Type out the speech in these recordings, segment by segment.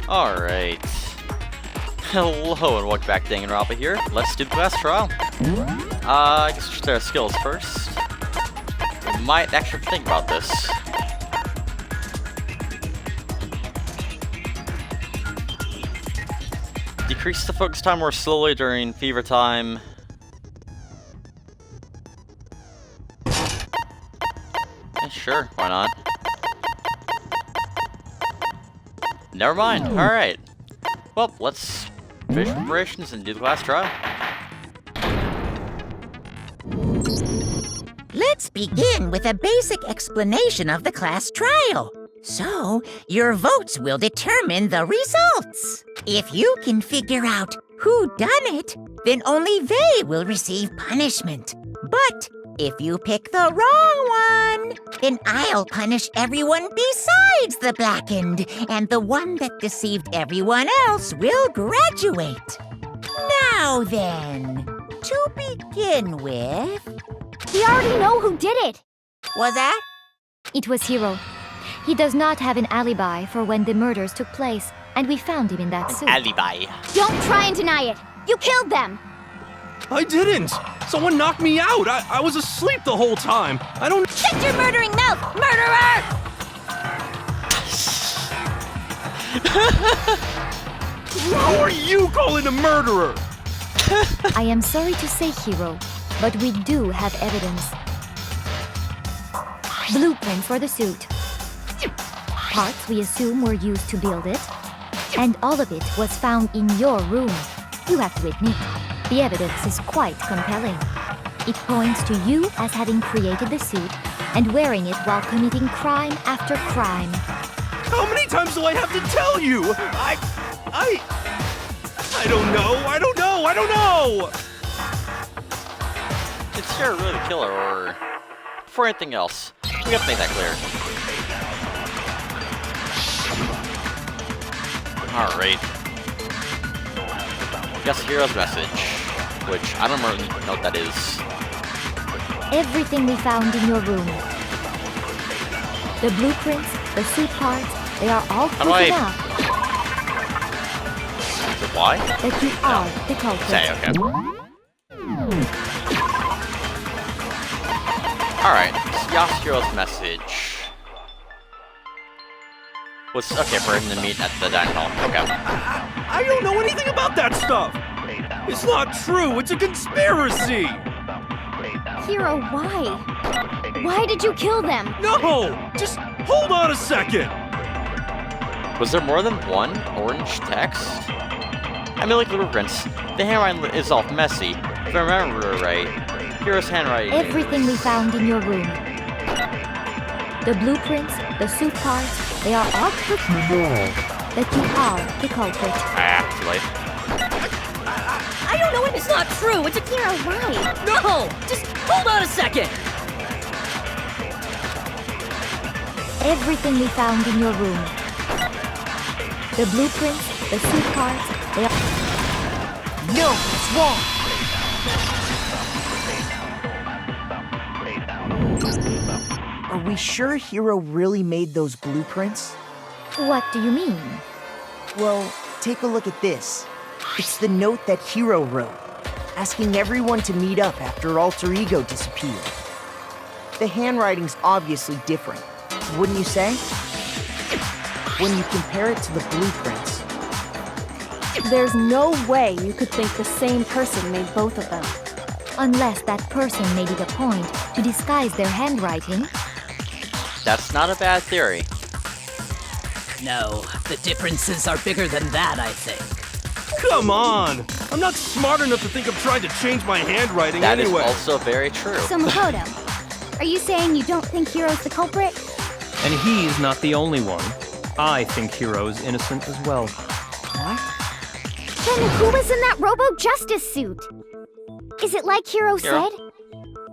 Alright. Hello and welcome back to Danganronpa here. Let's do the class trial. I guess we should start our skills first. We might actually think about this. Decrease the focus time more slowly during fever time. Yeah, sure, why not? Never mind, alright. Well, let's finish preparations and do the class trial. Let's begin with a basic explanation of the class trial. So, your votes will determine the results. If you can figure out who done it, then only they will receive punishment. But if you pick the wrong one, then I'll punish everyone besides the blackened, and the one that deceived everyone else will graduate. Now then, to begin with... We already know who did it! Was that? It was Hiro. He does not have an alibi for when the murders took place, and we found him in that suit. Alibi. Don't try and deny it! You killed them! I didn't! Someone knocked me out! I was asleep the whole time! I don't— Shut your murdering mouth, murderer! Who are you calling a murderer? I am sorry to say, Hiro, but we do have evidence. Blueprint for the suit. Parts we assume were used to build it. And all of it was found in your room. You have to admit, the evidence is quite compelling. It points to you as having created the suit and wearing it while committing crime after crime. How many times do I have to tell you? I don't know! Is Sarah really the killer, or... Before anything else, we have to make that clear. Alright. Guess Hero's message, which I don't really know what that is. Everything we found in your room. The blueprints, the suit parts, they are all proof enough Why? that you are the culprit. Say, okay. Alright, Yasuo's message was okay for him to meet at the dining hall. Okay. I don't know anything about that stuff! It's not true! It's a conspiracy! Hiro, why? Why did you kill them? No! Just hold on a second! Was there more than one orange text? I mean, like the blueprints. The handwriting is all messy. If I remember right, Hero's handwriting Everything we found in your room. The blueprints, the suit parts, they are all proof that you are the culprit. too late. I don't know if it's not true. It's a Hiro, why? no. Just hold on a second. Everything we found in your room. The blueprints, the suit parts, they are... No, it's wrong. Are we sure Hiro really made those blueprints? What do you mean? Well, take a look at this. It's the note that Hiro wrote, asking everyone to meet up after Alter Ego disappeared. The handwriting's obviously different, wouldn't you say? When you compare it to the blueprints. There's no way you could think the same person made both of them. Unless that person made it a point to disguise their handwriting. That's not a bad theory. No, the differences are bigger than that, I think. Come on! I'm not smart enough to think of trying to change my handwriting That anyway. is also very true. So Makoto, are you saying you don't think Hiro's the culprit? And he's not the only one. I think Hiro's innocent as well. What? Then who was in that Robo-Justice suit? Is it like Hiro said?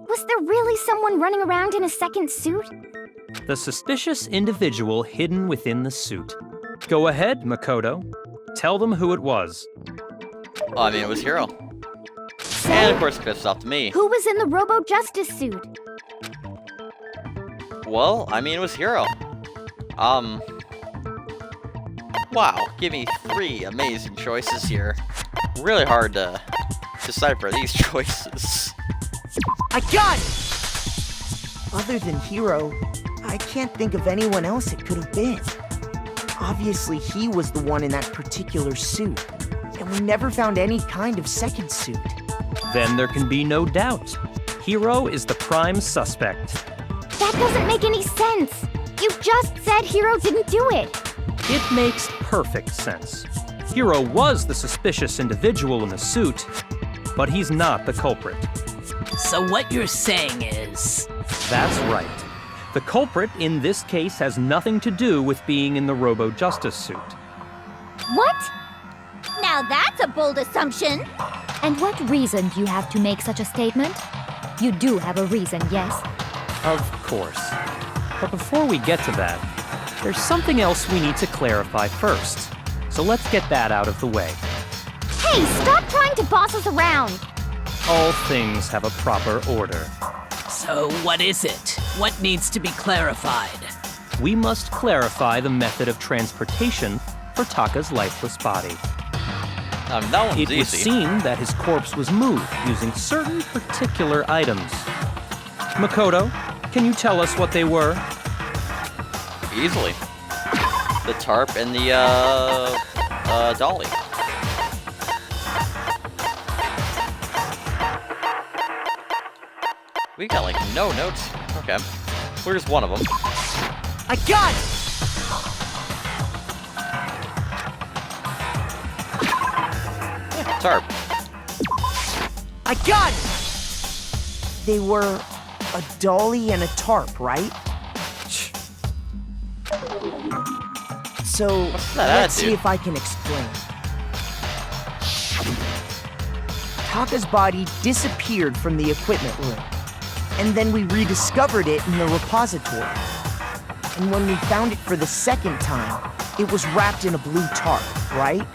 Was there really someone running around in a second suit? The suspicious individual hidden within the suit. Go ahead, Makoto. Tell them who it was. I mean, it was Hiro. And of course, it's up to me. Who was in the Robo-Justice suit? Well, I mean, it was Hiro. Wow, give me 3 amazing choices here. Really hard to decipher these choices. I got it! Other than Hero, I can't think of anyone else it could have been. Obviously, he was the one in that particular suit, and we never found any kind of second suit. Then there can be no doubt. Hero is the prime suspect. That doesn't make any sense. You just said Hero didn't do it. It makes perfect sense. Hero was the suspicious individual in the suit, but he's not the culprit. So what you're saying is... That's right. The culprit in this case has nothing to do with being in the Robo-Justice suit. What? Now that's a bold assumption. And what reason do you have to make such a statement? You do have a reason, yes? Of course. But before we get to that, there's something else we need to clarify first. So let's get that out of the way. Hey, stop trying to boss us around! All things have a proper order. So what is it? What needs to be clarified? We must clarify the method of transportation for Taka's lifeless body. That one's It easy. was seen that his corpse was moved using certain particular items. Makoto, can you tell us what they were? Easily. The tarp and the, dolly. We got, like, no notes. Okay. Where's one of them? I got it! Tarp. I got it! They were a dolly and a tarp, right? So, that let's see attitude? if I can explain. Taka's body disappeared from the equipment room, and then we rediscovered it in the repository. And when we found it for the second time, it was wrapped in a blue tarp, right?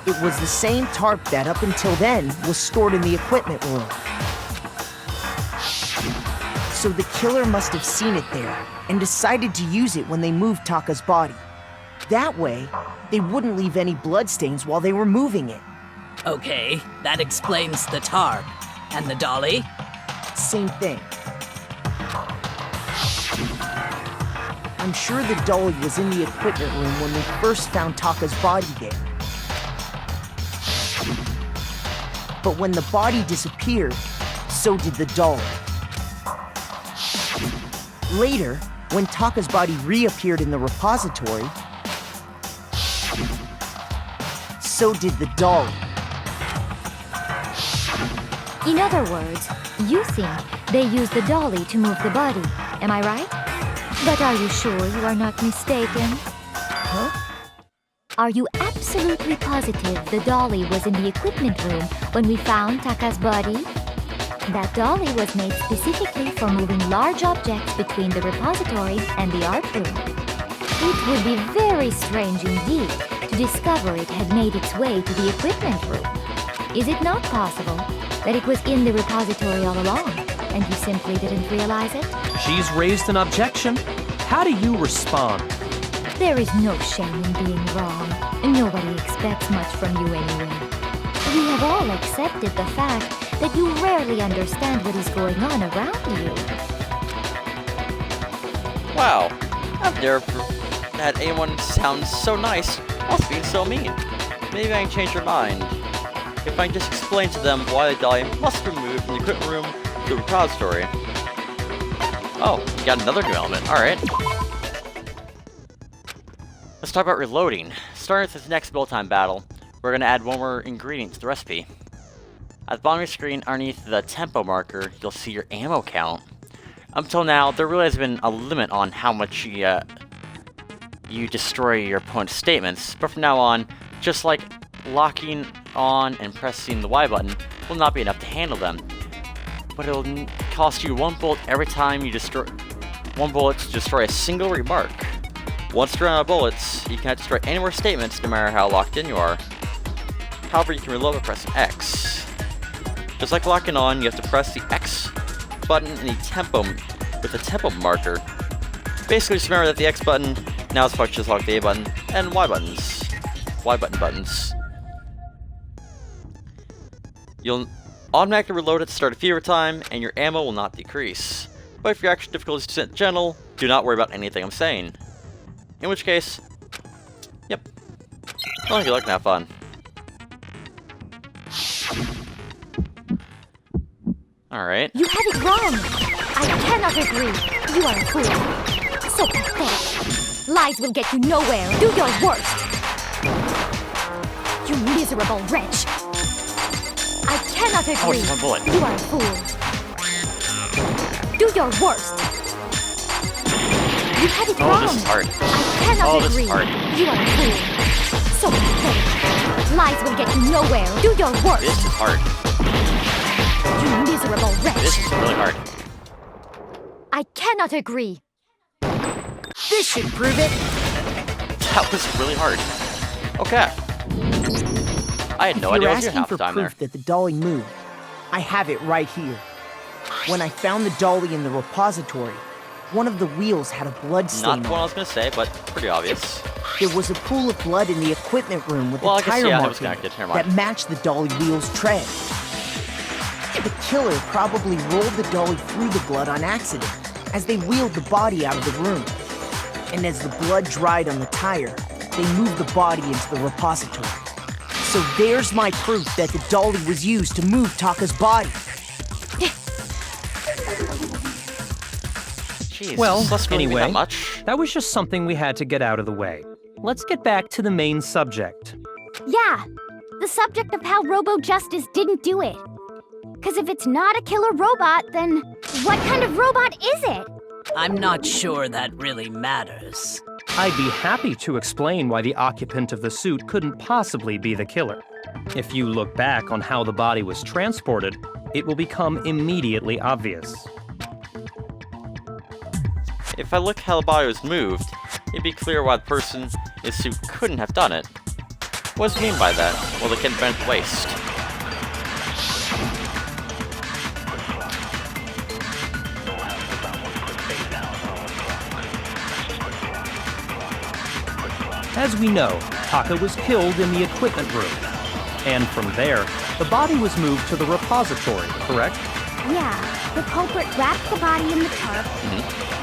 It was the same tarp that, up until then, was stored in the equipment room. So the killer must have seen it there and decided to use it when they moved Taka's body. That way, they wouldn't leave any bloodstains while they were moving it. Okay, that explains the tarp. And the dolly? Same thing. I'm sure the dolly was in the equipment room when we first found Taka's body there. But when the body disappeared, so did the dolly. Later, when Taka's body reappeared in the repository, so did the dolly. In other words, you think they used the dolly to move the body, am I right? But are you sure you are not mistaken? Huh? Are you absolutely positive the dolly was in the equipment room when we found Taka's body? That dolly was made specifically for moving large objects between the repository and the art room. It would be very strange indeed to discover it had made its way to the equipment room. Is it not possible that it was in the repository all along, and you simply didn't realize it? She's raised an objection. How do you respond? There is no shame in being wrong. Nobody expects much from you anyway. We have all accepted the fact that you rarely understand what is going on around you. Wow. I've never had anyone sound so nice whilst being so mean. Maybe I can change their mind. If I can just explain to them why the dolly must be moved from the equipment room to the repository. Oh, we got another new element. Alright. Let's talk about reloading. Starting with this next build time battle, we're going to add one more ingredient to the recipe. At the bottom of your screen, underneath the tempo marker, you'll see your ammo count. Up until now, there really has been a limit on how much you destroy your opponent's statements, but from now on, just like locking on and pressing the Y button will not be enough to handle them. But it'll cost you 1 bullet every time you destroy 1 bullet to destroy a single remark. Once you're out of bullets, you cannot destroy any more statements no matter how locked in you are. However, you can reload by pressing X. Just like locking on, you have to press the X button in the tempo with the tempo marker Basically, just remember that the X button now is functions like the A button and Y buttons. Y button buttons. You'll automatically reload at the start of fever time, and your ammo will not decrease. But if your action difficulty is gentle, do not worry about anything I'm saying. In which case, yep. Well, if you like, have fun. Alright. You have it wrong. I cannot agree. You are a fool. So pathetic. Lies will get you nowhere. Do your worst. You miserable wretch. I cannot agree. Oh, just one bullet. You are a fool. Do your worst. You had it wrong. This is hard. I cannot This agree. is hard. You are a fool. So pathetic. Lies will get you nowhere. Do your worst. This is hard. You miserable wretch. This is really hard. I cannot agree. This should prove it. That was really hard. Okay. I had no If idea you're I was asking half for the time there. proof that the dolly moved, I have it right here. When I found the dolly in the repository, one of the wheels had a blood stain Not the one I on was going to say, but pretty obvious. it. There was a pool of blood in the equipment room with Well, a I guess, tire yeah, that mark was in it connected. Never mind. that matched the dolly wheel's tread. The killer probably rolled the dolly through the blood on accident as they wheeled the body out of the room. And as the blood dried on the tire, they moved the body into the repository. So there's my proof that the dolly was used to move Taka's body. Jeez, Well, let's really anyway, that much. that was just something we had to get out of the way. Let's get back to the main subject. Yeah, the subject of how Robo Justice didn't do it. Because if it's not a killer robot, then what kind of robot is it? I'm not sure that really matters. I'd be happy to explain why the occupant of the suit couldn't possibly be the killer. If you look back on how the body was transported, it will become immediately obvious. If I look how the body was moved, it'd be clear why the person in the suit couldn't have done it. What does it mean by that? Well, they can bend the waist. As we know, Taka was killed in the equipment room. And from there, the body was moved to the repository, correct? Yeah, the culprit wrapped the body in the tarp,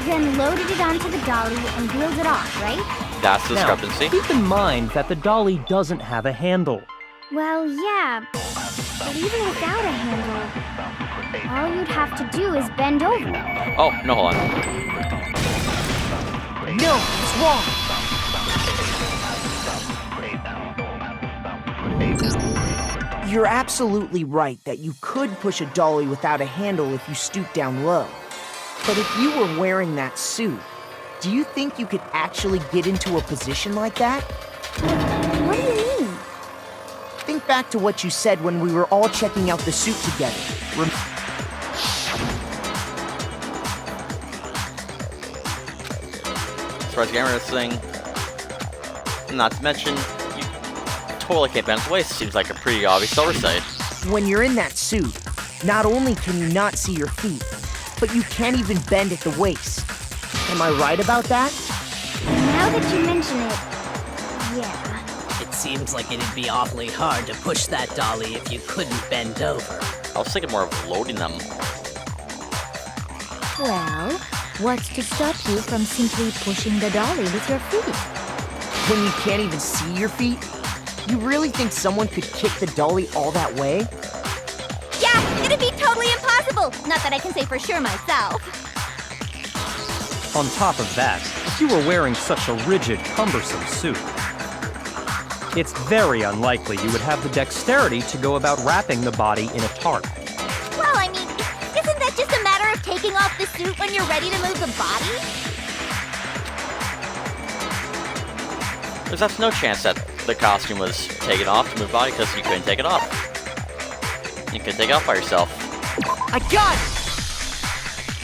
then loaded it onto the dolly and wheeled it off, right? That's the Now, discrepancy. keep in mind that the dolly doesn't have a handle. Well, yeah, but even without a handle, all you'd have to do is bend over. Oh, no, hold on. No, it's wrong. You're absolutely right that you could push a dolly without a handle if you stoop down low. But if you were wearing that suit, do you think you could actually get into a position like that? What do you mean? Think back to what you said when we were all checking out the suit together. As far as getting rid of this thing, not to mention, you totally can't bend the waist. Seems like a pretty obvious oversight. When you're in that suit, not only can you not see your feet, but you can't even bend at the waist. Am I right about that? Now that you mention it, yeah. It seems like it'd be awfully hard to push that dolly if you couldn't bend over. I was thinking more of loading them. Well, what's to stop you from simply pushing the dolly with your feet? When you can't even see your feet? You really think someone could kick the dolly all that way? Yeah, it'd be totally impossible! Not that I can say for sure myself. On top of that, if you were wearing such a rigid, cumbersome suit, it's very unlikely you would have the dexterity to go about wrapping the body in a tarp. Well, I mean, isn't that just a matter of taking off the suit when you're ready to move the body? There's absolutely no chance that the costume was taken off to move the body because you couldn't take it off. You couldn't take it off by yourself. I got it!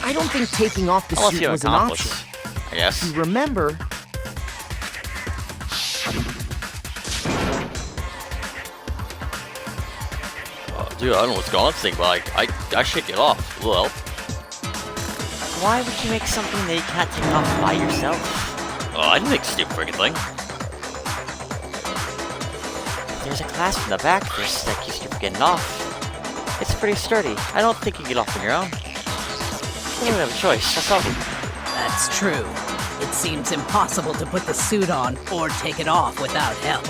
I don't think taking off the Unless suit you was an accomplish, option. I guess. You remember, Dude, I don't know what's going on with this thing, but I should get off. Well, Why would you make something that you can't take off by yourself? Oh, I didn't make a stupid freaking thing. There's a clasp in the back first that keeps you from getting off. It's pretty sturdy. I don't think you can get off on your own. You don't have a choice, that's all. That's true. It seems impossible to put the suit on or take it off without help.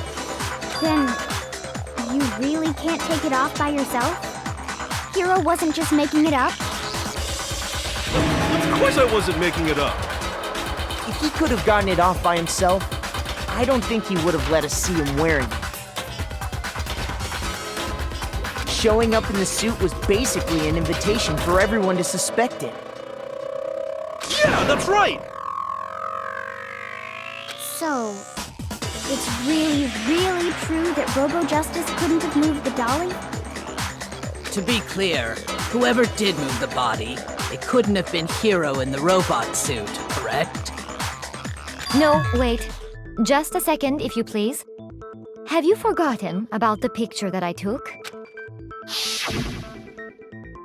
Then, you really can't take it off by yourself? Hiro wasn't just making it up? Of course I wasn't making it up. If he could have gotten it off by himself, I don't think he would have let us see him wearing it. Showing up in the suit was basically an invitation for everyone to suspect it. Yeah, that's right! So, it's really, really true that Robo Justice couldn't have moved the dolly? To be clear, whoever did move the body, it couldn't have been Hiro in the robot suit, correct? No, wait. Just a second, if you please. Have you forgotten about the picture that I took?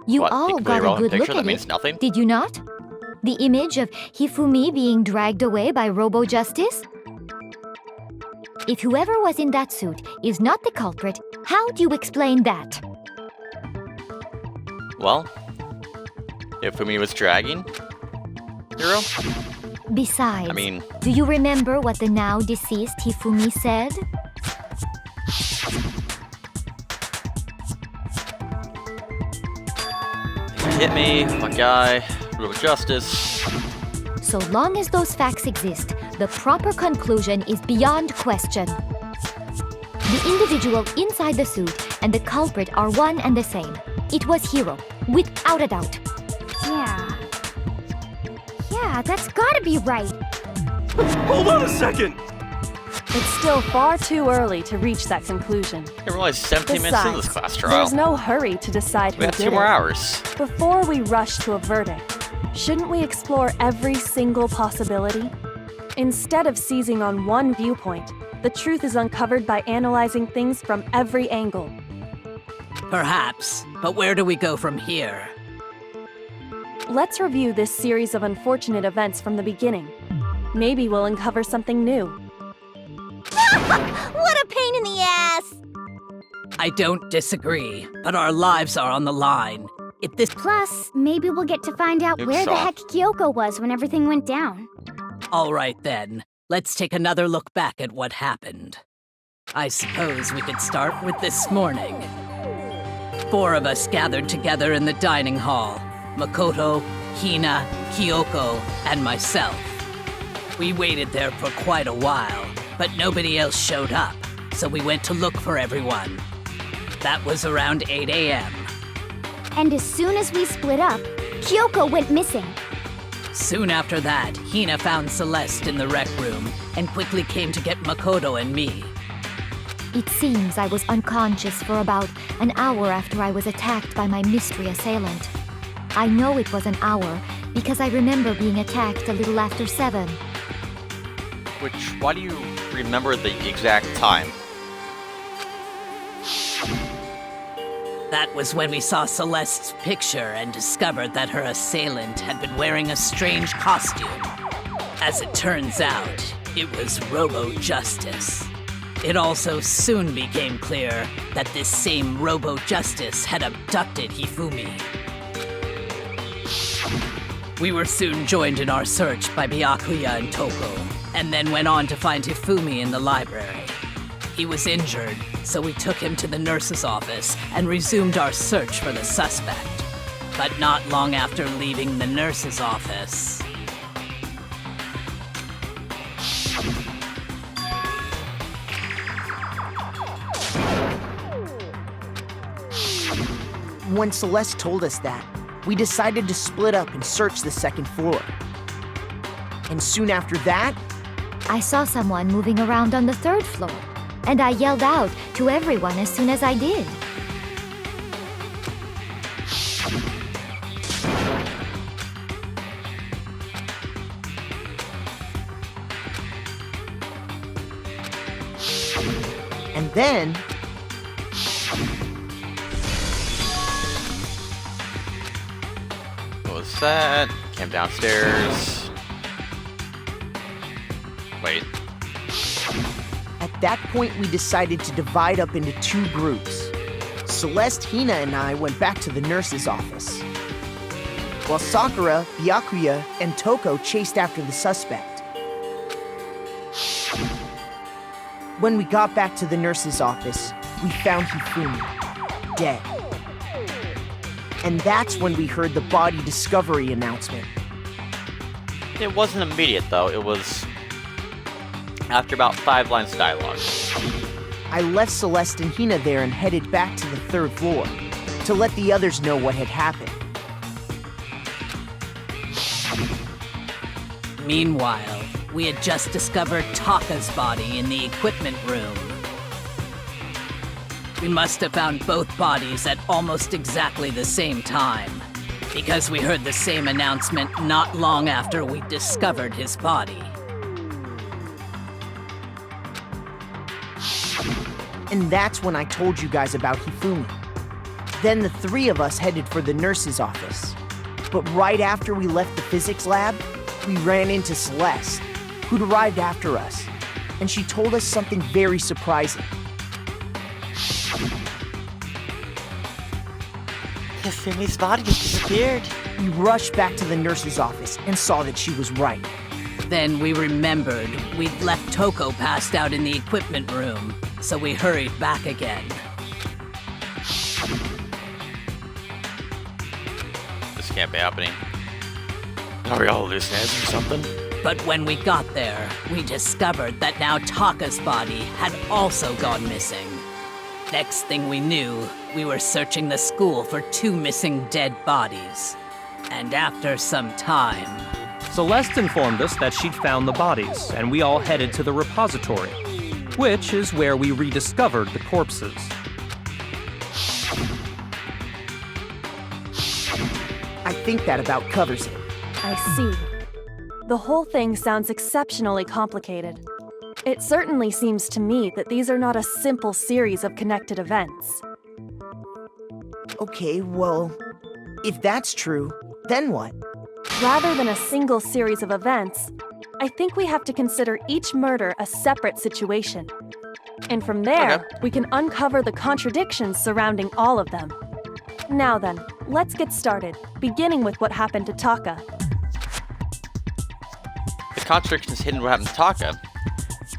You What, all the got a relevant good picture look at that means it, nothing? did you not? The image of Hifumi being dragged away by Robo Justice? If whoever was in that suit is not the culprit, how do you explain that? Well, if Fumi was dragging Hiro, Besides, I mean, do you remember what the now deceased Hifumi said? hit me, my guy, rule of justice. So long as those facts exist, the proper conclusion is beyond question. The individual inside the suit and the culprit are one and the same. It was Hiro, without a doubt. Yeah. Yeah, that's gotta be right. Hold on a second! It's still far too early to reach that conclusion. We're only 17 minutes into this class trial. There's no hurry to decide who We have did 2 more it. hours. Before we rush to a verdict, shouldn't we explore every single possibility? Instead of seizing on one viewpoint, the truth is uncovered by analyzing things from every angle. Perhaps, but where do we go from here? Let's review this series of unfortunate events from the beginning. Maybe we'll uncover something new. What a pain in the ass! I don't disagree, but our lives are on the line. If this... Plus, maybe we'll get to find out where the Jigsaw. heck Kyoko was when everything went down. All right then, let's take another look back at what happened. I suppose we could start with this morning. 4 of us gathered together in the dining hall. Makoto, Hina, Kyoko, and myself. We waited there for quite a while, but nobody else showed up, so we went to look for everyone. That was around 8 a.m. And as soon as we split up, Kyoko went missing. Soon after that, Hina found Celeste in the rec room and quickly came to get Makoto and me. It seems I was unconscious for about an hour after I was attacked by my mystery assailant. I know it was an hour because I remember being attacked a little after 7. Why do you remember the exact time? That was when we saw Celeste's picture and discovered that her assailant had been wearing a strange costume. As it turns out, it was Robo Justice. It also soon became clear that this same Robo Justice had abducted Hifumi. We were soon joined in our search by Byakuya and Toko, and then went on to find Hifumi in the library. He was injured, so we took him to the nurse's office and resumed our search for the suspect. But not long after leaving the nurse's office... When Celeste told us that, we decided to split up and search the second floor. And soon after that, I saw someone moving around on the 3rd floor, and I yelled out to everyone as soon as I did. and then, What was that? Came downstairs. Wait. At that point, we decided to divide up into 2 groups. Celeste, Hina, and I went back to the nurse's office, while Sakura, Byakuya, and Toko chased after the suspect. When we got back to the nurse's office, we found Hifumi, dead. And that's when we heard the body discovery announcement. It wasn't immediate, though. It was after about 5 lines of dialogue. I left Celeste and Hina there and headed back to the 3rd floor to let the others know what had happened. Meanwhile, we had just discovered Taka's body in the equipment room. We must have found both bodies at almost exactly the same time, because we heard the same announcement not long after we discovered his body. And that's when I told you guys about Hifumi. Then the 3 of us headed for the nurse's office. But right after we left the physics lab, we ran into Celeste, who'd arrived after us. And she told us something very surprising. Hifumi's body has disappeared. We rushed back to the nurse's office and saw that she was right. Then we remembered we'd left Toko passed out in the equipment room, so we hurried back again. This can't be happening. Are we all hallucinating or something? But when we got there, we discovered that now Taka's body had also gone missing. Next thing we knew, we were searching the school for 2 missing dead bodies. And after some time... Celeste informed us that she'd found the bodies, and we all headed to the repository, which is where we rediscovered the corpses. I think that about covers it. I see. The whole thing sounds exceptionally complicated. It certainly seems to me that these are not a simple series of connected events. Okay, well, if that's true, then what? Rather than a single series of events, I think we have to consider each murder a separate situation. And from there, Okay. we can uncover the contradictions surrounding all of them. Now then, let's get started, beginning with what happened to Taka. The contradictions hidden in what happened to Taka.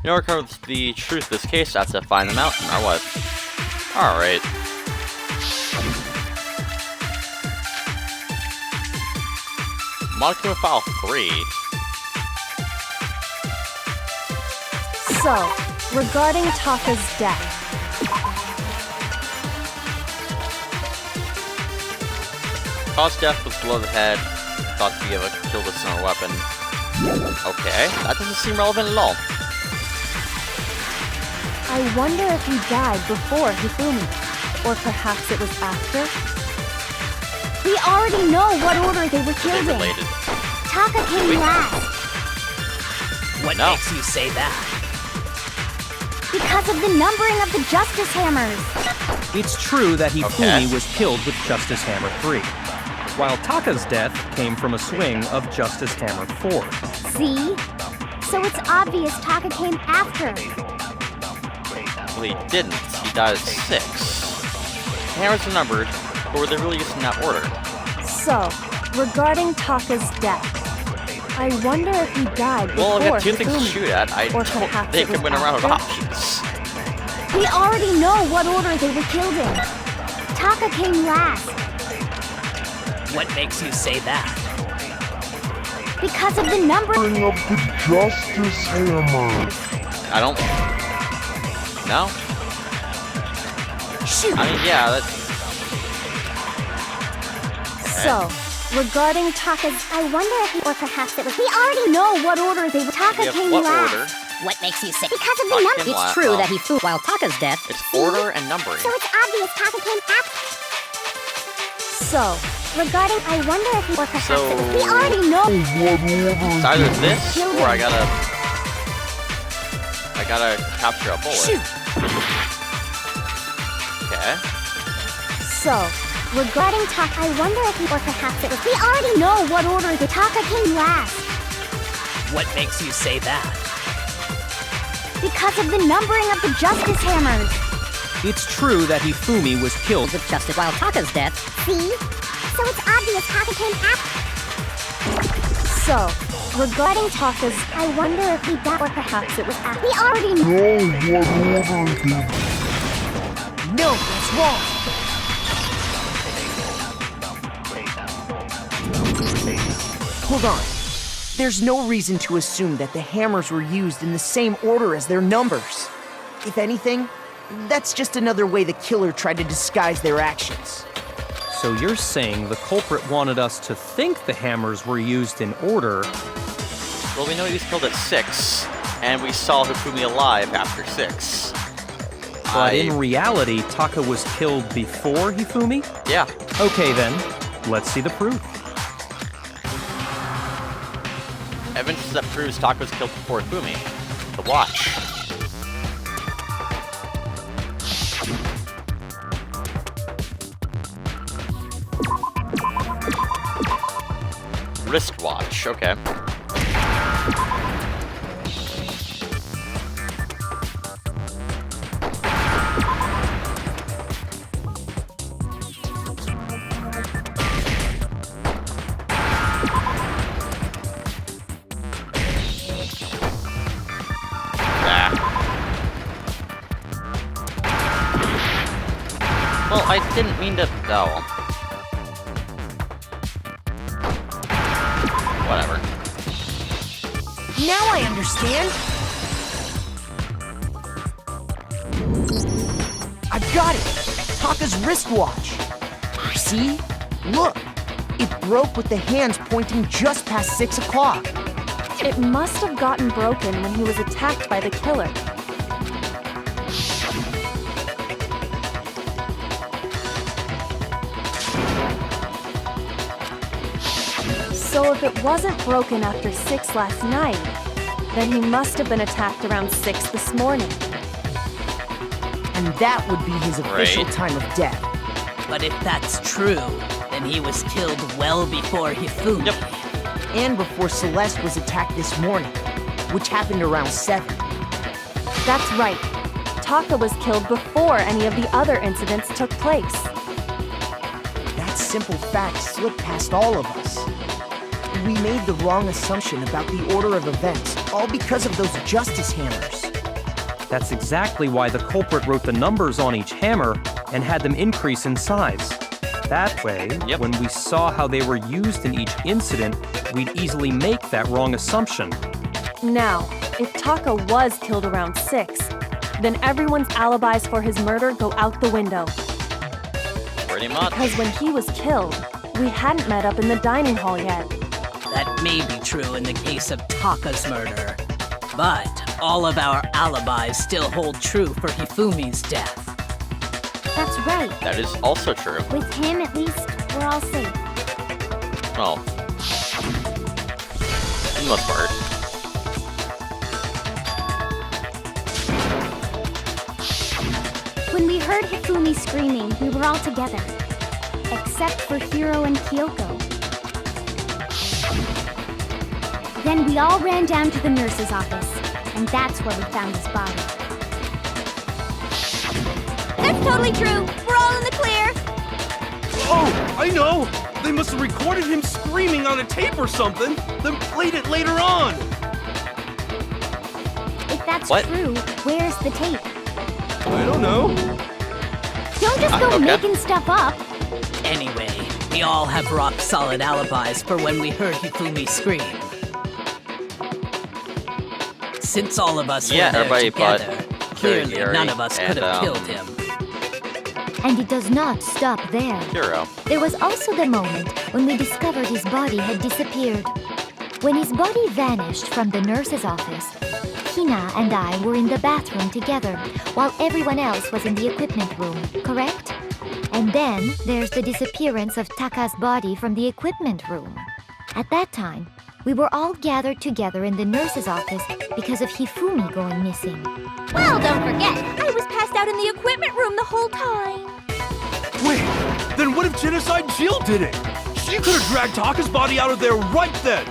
In order to cover the truth of this case, I have to find them out, or what? Alright. Molecule File 3. So, regarding Taka's death, Cause death was below the head. Thought to be able to kill with a weapon. Okay, that doesn't seem relevant at all. I wonder if he died before Hifumi, or perhaps it was after? We already know what order they were They killed in. related. Taka came last What No. makes you say that? because of the numbering of the Justice Hammers. It's true that Hifumi Okay. was killed with Justice Hammer 3, while Taka's death came from a swing of Justice Hammer 4. See? So it's obvious Taka came after. Well, he didn't. He died at 6. The hammers were numbered, but were they really used in that order? So, regarding Taka's death, I wonder if he died Well, before I got 2 things to Hifumi. shoot at. I Or don't perhaps think it I'm was going to run out of after? options. We already know what order they were killed in. Taka came last What makes you say that? because of the numbering. Of the Justice Hammer. I don't... No? Shoot. I mean, yeah, that... So, regarding Taka's... I wonder if he, or perhaps it was. We already know what order they were. Taka Yeah, came what last order? What makes you say? because of the Taka numbering. came last. It's true Well, that he flew while Taka's death. It's order and numbering. So it's obvious Taka came after. So, Regarding, I wonder if he, or perhaps So- it was. We already know. It's either this, or I gotta capture a bullet. Shoot. Okay. So, Regarding Taka, I wonder if he, or perhaps it was. We already know what order the Taka came last. What makes you say that? Because of the numbering of the Justice Hammers. It's true that Hifumi was killed With Justice while Taka's death. See? So it's obvious Taka came after. So, regarding Taka's, I wonder if he died, or perhaps it was after. We already know. No, what order did... No, that's wrong. Hold on. There's no reason to assume that the hammers were used in the same order as their numbers. If anything, that's just another way the killer tried to disguise their actions. So you're saying the culprit wanted us to think the hammers were used in order? Well, we know he was killed at 6, and we saw Hifumi alive after 6. But in reality, Taka was killed before Hifumi? Yeah. Okay then, let's see the proof. Evidence that proves Taka was killed before Hifumi. The watch. Wristwatch, okay. Well, I didn't mean to... Oh. Whatever. Now I understand. I've got it. Taka's wristwatch. See? Look. It broke with the hands pointing just past 6 o'clock. It must have gotten broken when he was attacked by the killer. So if it wasn't broken after 6 last night, then he must have been attacked around 6 this morning. And that would be his official Right. time of death. But if that's true, then he was killed well before Hifumi. Yep. And before Celeste was attacked this morning, which happened around 7. That's right. Taka was killed before any of the other incidents took place. That simple fact slipped past all of us. We made the wrong assumption about the order of events, all because of those Justice Hammers. That's exactly why the culprit wrote the numbers on each hammer and had them increase in size. That way, Yep. when we saw how they were used in each incident, we'd easily make that wrong assumption. Now, if Taka was killed around 6, then everyone's alibis for his murder go out the window. Pretty much. Because when he was killed, we hadn't met up in the dining hall yet. That may be true in the case of Taka's murder. But all of our alibis still hold true for Hifumi's death. That's right. That is also true. With him, at least, we're all safe. Well, for the most part. When we heard Hifumi screaming, we were all together. Except for Hiro and Kyoko. Then we all ran down to the nurse's office, and that's where we found his body. That's totally true! We're all in the clear! Oh, I know! They must have recorded him screaming on a tape or something, then played it later on! If that's What? true, where's the tape? I don't know. Don't just go okay. making stuff up! Anyway, we all have rock-solid alibis for when we heard Hifumi scream. Since all of us Yeah, were there everybody but together, clearly Kirigiri none of us could have and, killed him. And it does not stop there. Hero. There was also the moment when we discovered his body had disappeared. When his body vanished from the nurse's office, Hina and I were in the bathroom together, while everyone else was in the equipment room, correct? And then there's the disappearance of Taka's body from the equipment room. At that time, we were all gathered together in the nurse's office because of Hifumi going missing. Well, don't forget, I was passed out in the equipment room the whole time. Wait, Then what if Genocide Jill did it? She could have dragged Taka's body out of there right then!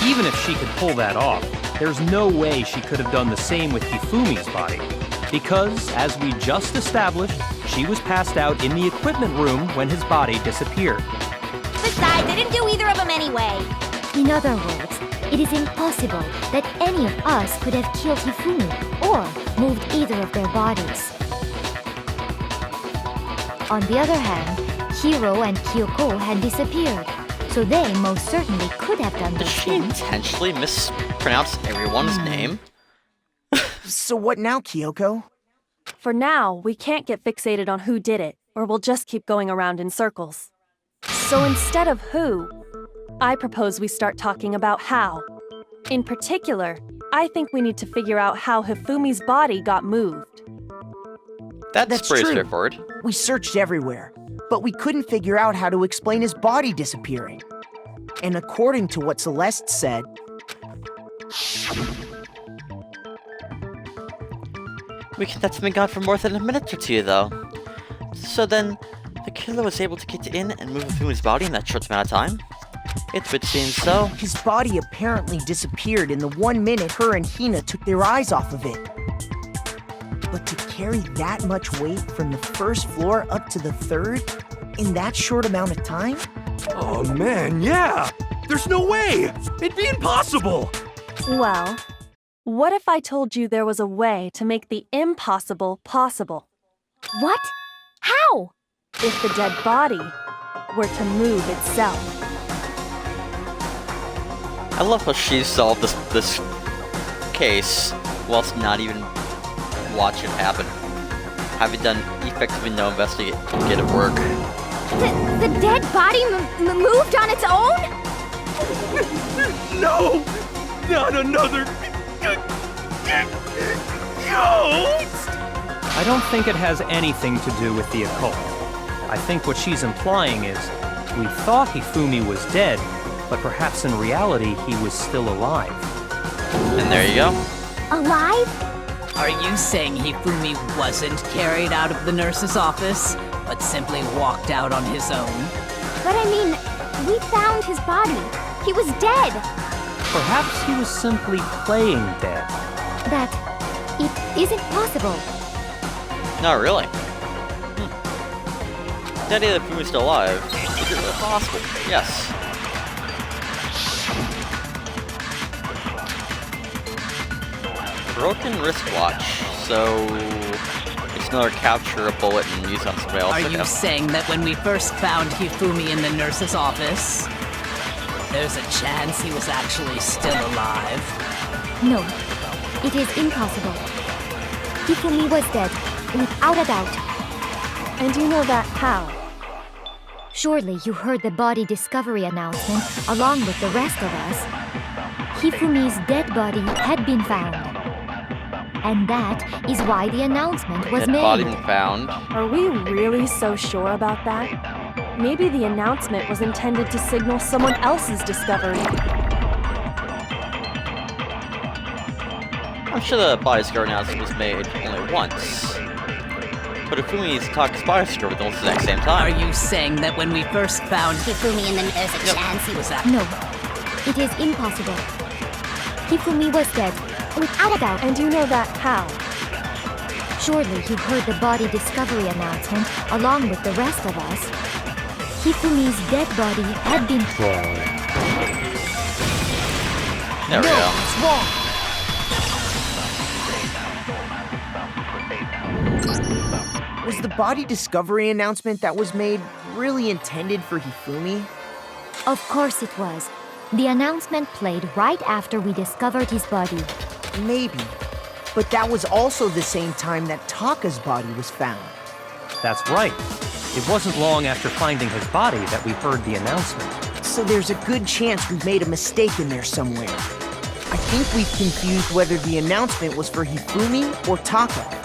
Even if she could pull that off, there's no way she could have done the same with Hifumi's body. Because, as we just established, she was passed out in the equipment room when his body disappeared. Besides, I didn't do either of them anyway. In other words, it is impossible that any of us could have killed Hifumi or moved either of their bodies. On the other hand, Hiro and Kyoko had disappeared, so they most certainly could have done Did those she things. intentionally mispronounce everyone's name? So what now, Kyoko? For now, we can't get fixated on who did it, or we'll just keep going around in circles. So instead of who, I propose we start talking about how. In particular, I think we need to figure out how Hifumi's body got moved. That's pretty true. straightforward. We searched everywhere, but we couldn't figure out how to explain his body disappearing. And according to what Celeste said, We can that's been gone for more than a minute or two, though. So then, the killer was able to get in and move Hifumi's body in that short amount of time? It would seem so. his body apparently disappeared in the 1 minute her and Hina took their eyes off of it. But to carry that much weight from the first floor up to the third in that short amount of time? Oh man, yeah! There's no way! It'd be impossible! Well, what if I told you there was a way to make the impossible possible? What? How? If the dead body were to move itself. I love how she solved this case whilst not even watching it happen. Having done effectively no investigative work. The dead body moved on its own? No! Not another... ghost! I don't think it has anything to do with the occult. I think what she's implying is, we thought Hifumi was dead, but perhaps in reality he was still alive. And there you go. Alive? Are you saying Hifumi wasn't carried out of the nurse's office, but simply walked out on his own? But I mean, we found his body. He was dead. Perhaps he was simply playing dead. That it isn't possible. Not really. The idea that Hifumi's still alive, is it really possible? Yes. Broken wristwatch, so it's another capture a bullet and use on somebody else. Are you saying that when we first found Hifumi in the nurse's office, there's a chance he was actually still alive? No, it is impossible. Hifumi was dead, without a doubt. And you know that how? Surely you heard the body discovery announcement along with the rest of us. Hifumi's dead body had been found. And that is why the announcement was Dead made. body been found. Are we really so sure about that? Maybe the announcement was intended to signal someone else's discovery. I'm sure the body discovery announcement was made only once. But Hifumi's Taka's body discovered almost at the exact same Are time. you saying that when we first found Hifumi and then there's a chance he was up. No, it is impossible. Hifumi was dead, without a doubt. And you know that how? Surely you heard the body discovery announcement along with the rest of us. Hifumi's dead body had been There we go. It's wrong. Was the body discovery announcement that was made really intended for Hifumi? Of course it was. The announcement played right after we discovered his body. Maybe. But that was also the same time that Taka's body was found. That's right. It wasn't long after finding his body that we heard the announcement. So there's a good chance we've made a mistake in there somewhere. I think we've confused whether the announcement was for Hifumi or Taka.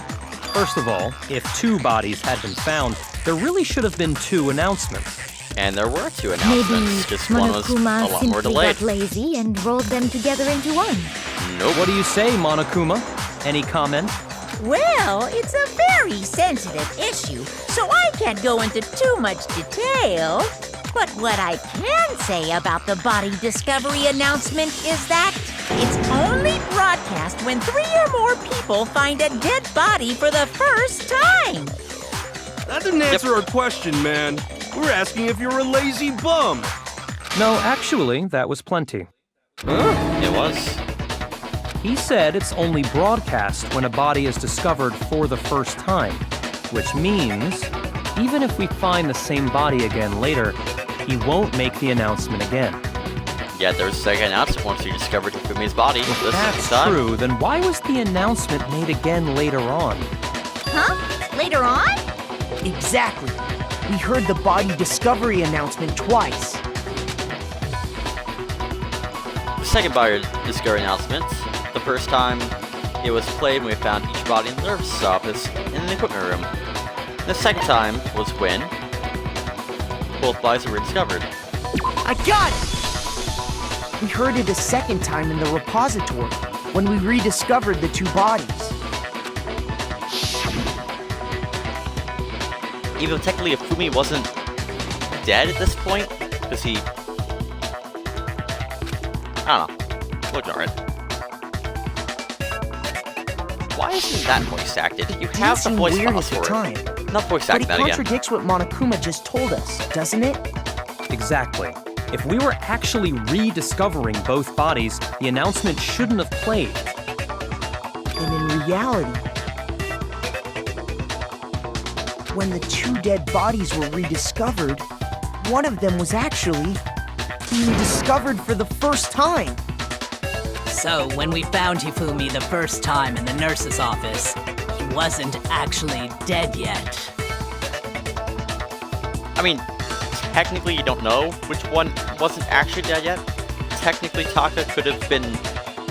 First of all, if 2 bodies had been found, there really should have been 2 announcements. And there were 2 Maybe announcements, just one was a Monokuma lot more simply delayed. got lazy and rolled them together into one. Nope. What do you say, Monokuma? Any comment? Well, it's a very sensitive issue, so I can't go into too much detail. But what I can say about the body discovery announcement is that it's only broadcast when 3 or more people find a dead body for the first time. That didn't answer our question, man. We're asking if you're a lazy bum. No, actually, that was plenty. Huh? It was. He said it's only broadcast when a body is discovered for the first time, which means even if we find the same body again later, he won't make the announcement again. Yeah, there was a second announcement once he discovered Hifumi's body. If that's true, then why was the announcement made again later on? Huh? Later on? Exactly. We heard the body discovery announcement twice. The second body discovery announcement. The first time it was played when we found each body in the nurse's office in the equipment room. The second time was when both bodies were discovered. I got it! We heard it a second time in the repository, when we rediscovered the 2 bodies. Even though technically Hifumi wasn't dead at this point, because he... I don't know. We'll ignore it. Why isn't that voice acted? You have the voice weird box at the for time. it. Not voice But act it that again. contradicts what Monokuma just told us, doesn't it? Exactly. If we were actually rediscovering both bodies, the announcement shouldn't have played. And in reality, when the 2 dead bodies were rediscovered, one of them was actually being discovered for the first time. So, when we found Hifumi the first time in the nurse's office, he wasn't actually dead yet. I mean, technically you don't know which one wasn't actually dead yet. Technically Taka could have been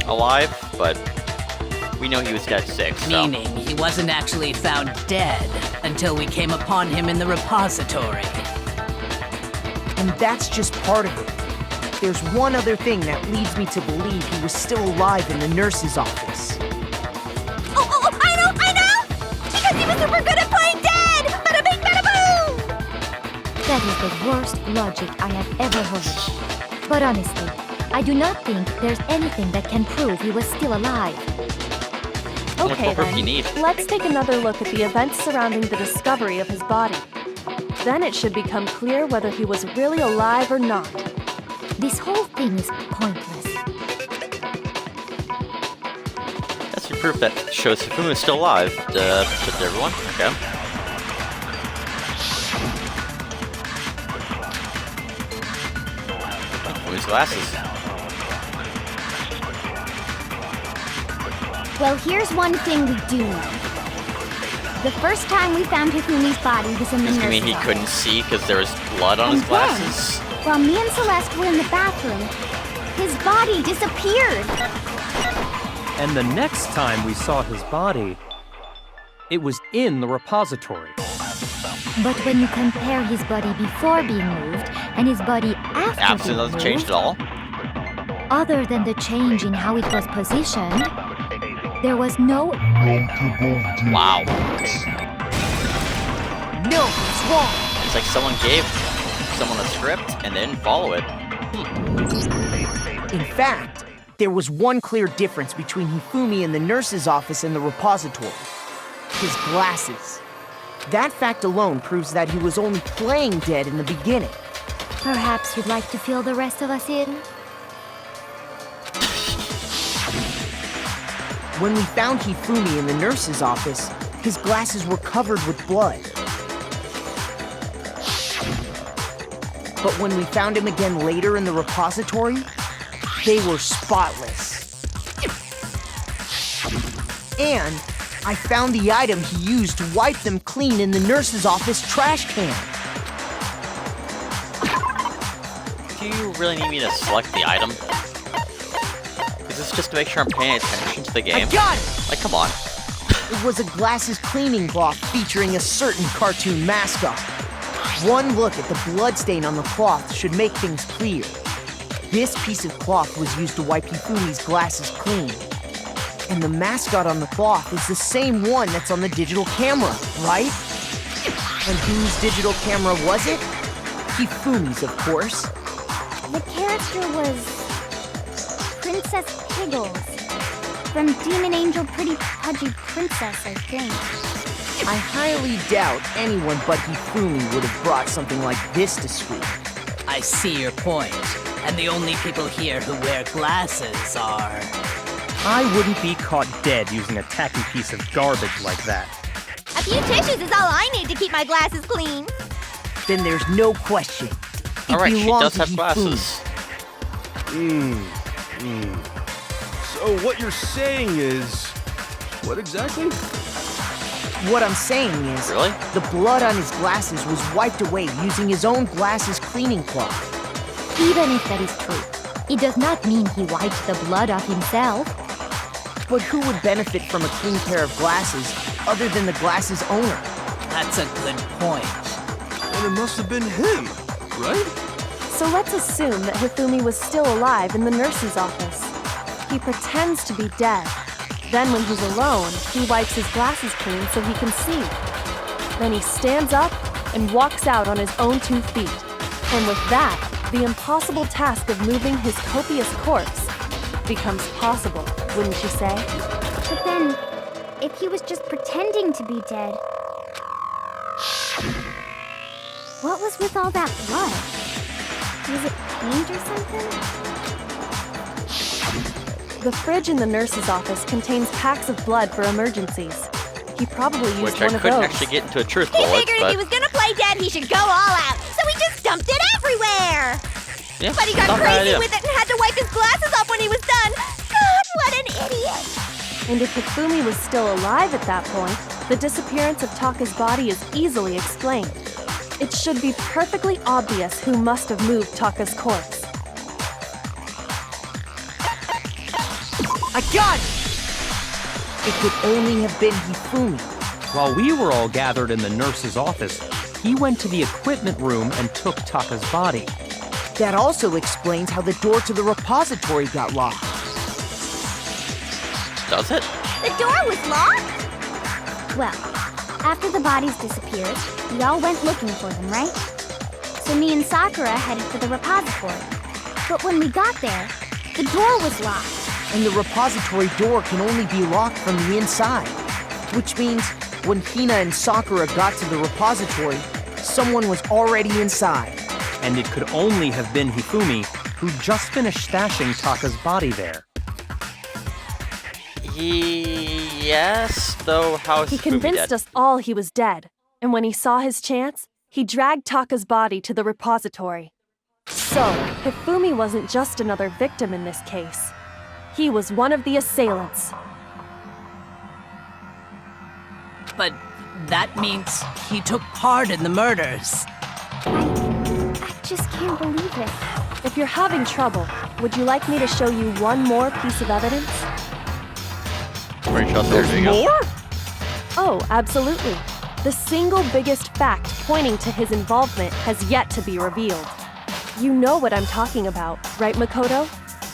alive, but we know he was dead 6, so... Meaning, he wasn't actually found dead until we came upon him in the repository. And that's just part of it. There's one other thing that leads me to believe he was still alive in the nurse's office. Oh, I know! Because he was super good at playing dead! Bada bing, bada boom! That is the worst logic I have ever heard. But honestly, I do not think there's anything that can prove he was still alive. Okay proof you then, need? let's take another look at the events surrounding the discovery of his body. Then it should become clear whether he was really alive or not. This whole thing is pointless. That's your proof that shows Hifumi is still alive. Just everyone? Okay. Hifumi's glasses. Well, here's one thing we do know. The first time we found Hifumi's body was in the Does nurse's it mean he office. couldn't see because there was blood on And his glasses? then, while me and Celeste were in the bathroom, his body disappeared. And the next time we saw his body, it was in the repository. But when you compare his body before being moved and his body after Absolutely being doesn't moved, change at all. other than the change in how it was positioned, there was no... Wow. No, it's wrong. It's like someone gave someone a script and they didn't follow it. In fact, there was one clear difference between Hifumi in the nurse's office and the repository. His glasses. That fact alone proves that he was only playing dead in the beginning. Perhaps you'd like to fill the rest of us in? When we found Hifumi in the nurse's office, his glasses were covered with blood. But when we found him again later in the repository, they were spotless. And I found the item he used to wipe them clean in the nurse's office trash can. Do you really need me to select the item? Is this just to make sure I'm paying attention to the game? I got it! Like, come on. It was a glasses cleaning cloth featuring a certain cartoon mascot. One look at the bloodstain on the cloth should make things clear. This piece of cloth was used to wipe Hifumi's glasses clean. And the mascot on the cloth is the same one that's on the digital camera, right? And whose digital camera was it? Hifumi's, of course. The character was Princess Piggles from Demon Angel Pretty Pudgy Princess, I think. I highly doubt anyone but Hifumi would have brought something like this to school. I see your point. And the only people here who wear glasses are... I wouldn't be caught dead using a tacky piece of garbage like that. A few tissues is all I need to keep my glasses clean. Then there's no question. Alright, she belonged does to have Hifumi. glasses. So what you're saying is... What exactly? What I'm saying is, Really? the blood on his glasses was wiped away using his own glasses cleaning cloth. Even if that is true, it does not mean he wiped the blood off himself. But who would benefit from a clean pair of glasses other than the glasses owner? That's a good point. And it must have been him, right? So let's assume that Hifumi was still alive in the nurse's office. He pretends to be dead. Then when he's alone, he wipes his glasses clean so he can see. Then he stands up and walks out on his own 2 feet. And with that, the impossible task of moving his copious corpse becomes possible, wouldn't you say? But then, if he was just pretending to be dead, what was with all that blood? Was it paint or something? The fridge in the nurse's office contains packs of blood for emergencies. He probably used Which I one of couldn't those. actually get into a truth He bullet, figured if but... he was gonna play dead, he should go all out. So he just dumped it everywhere. Yeah, But he got not a bad crazy idea. with it and had to wipe his glasses off when he was done. God, what an idiot. And if Hifumi was still alive at that point, the disappearance of Taka's body is easily explained. It should be perfectly obvious who must have moved Taka's corpse. I got it! It could only have been Hifumi. While we were all gathered in the nurse's office, he went to the equipment room and took Taka's body. That also explains how the door to the repository got locked. Does it? The door was locked? Well, after the bodies disappeared, we all went looking for them, right? So me and Sakura headed for the repository. But when we got there, the door was locked. And the repository door can only be locked from the inside. Which means when Hina and Sakura got to the repository, someone was already inside. And it could only have been Hifumi, who just finished stashing Taka's body there. Yes, though how is He Hifumi convinced dead? us all he was dead, and when he saw his chance, he dragged Taka's body to the repository. So, Hifumi wasn't just another victim in this case. He was one of the assailants. But that means he took part in the murders. I just can't believe it. If you're having trouble, would you like me to show you one more piece of evidence? Pretty sure there's More? Oh, absolutely. The single biggest fact pointing to his involvement has yet to be revealed. You know what I'm talking about, right, Makoto?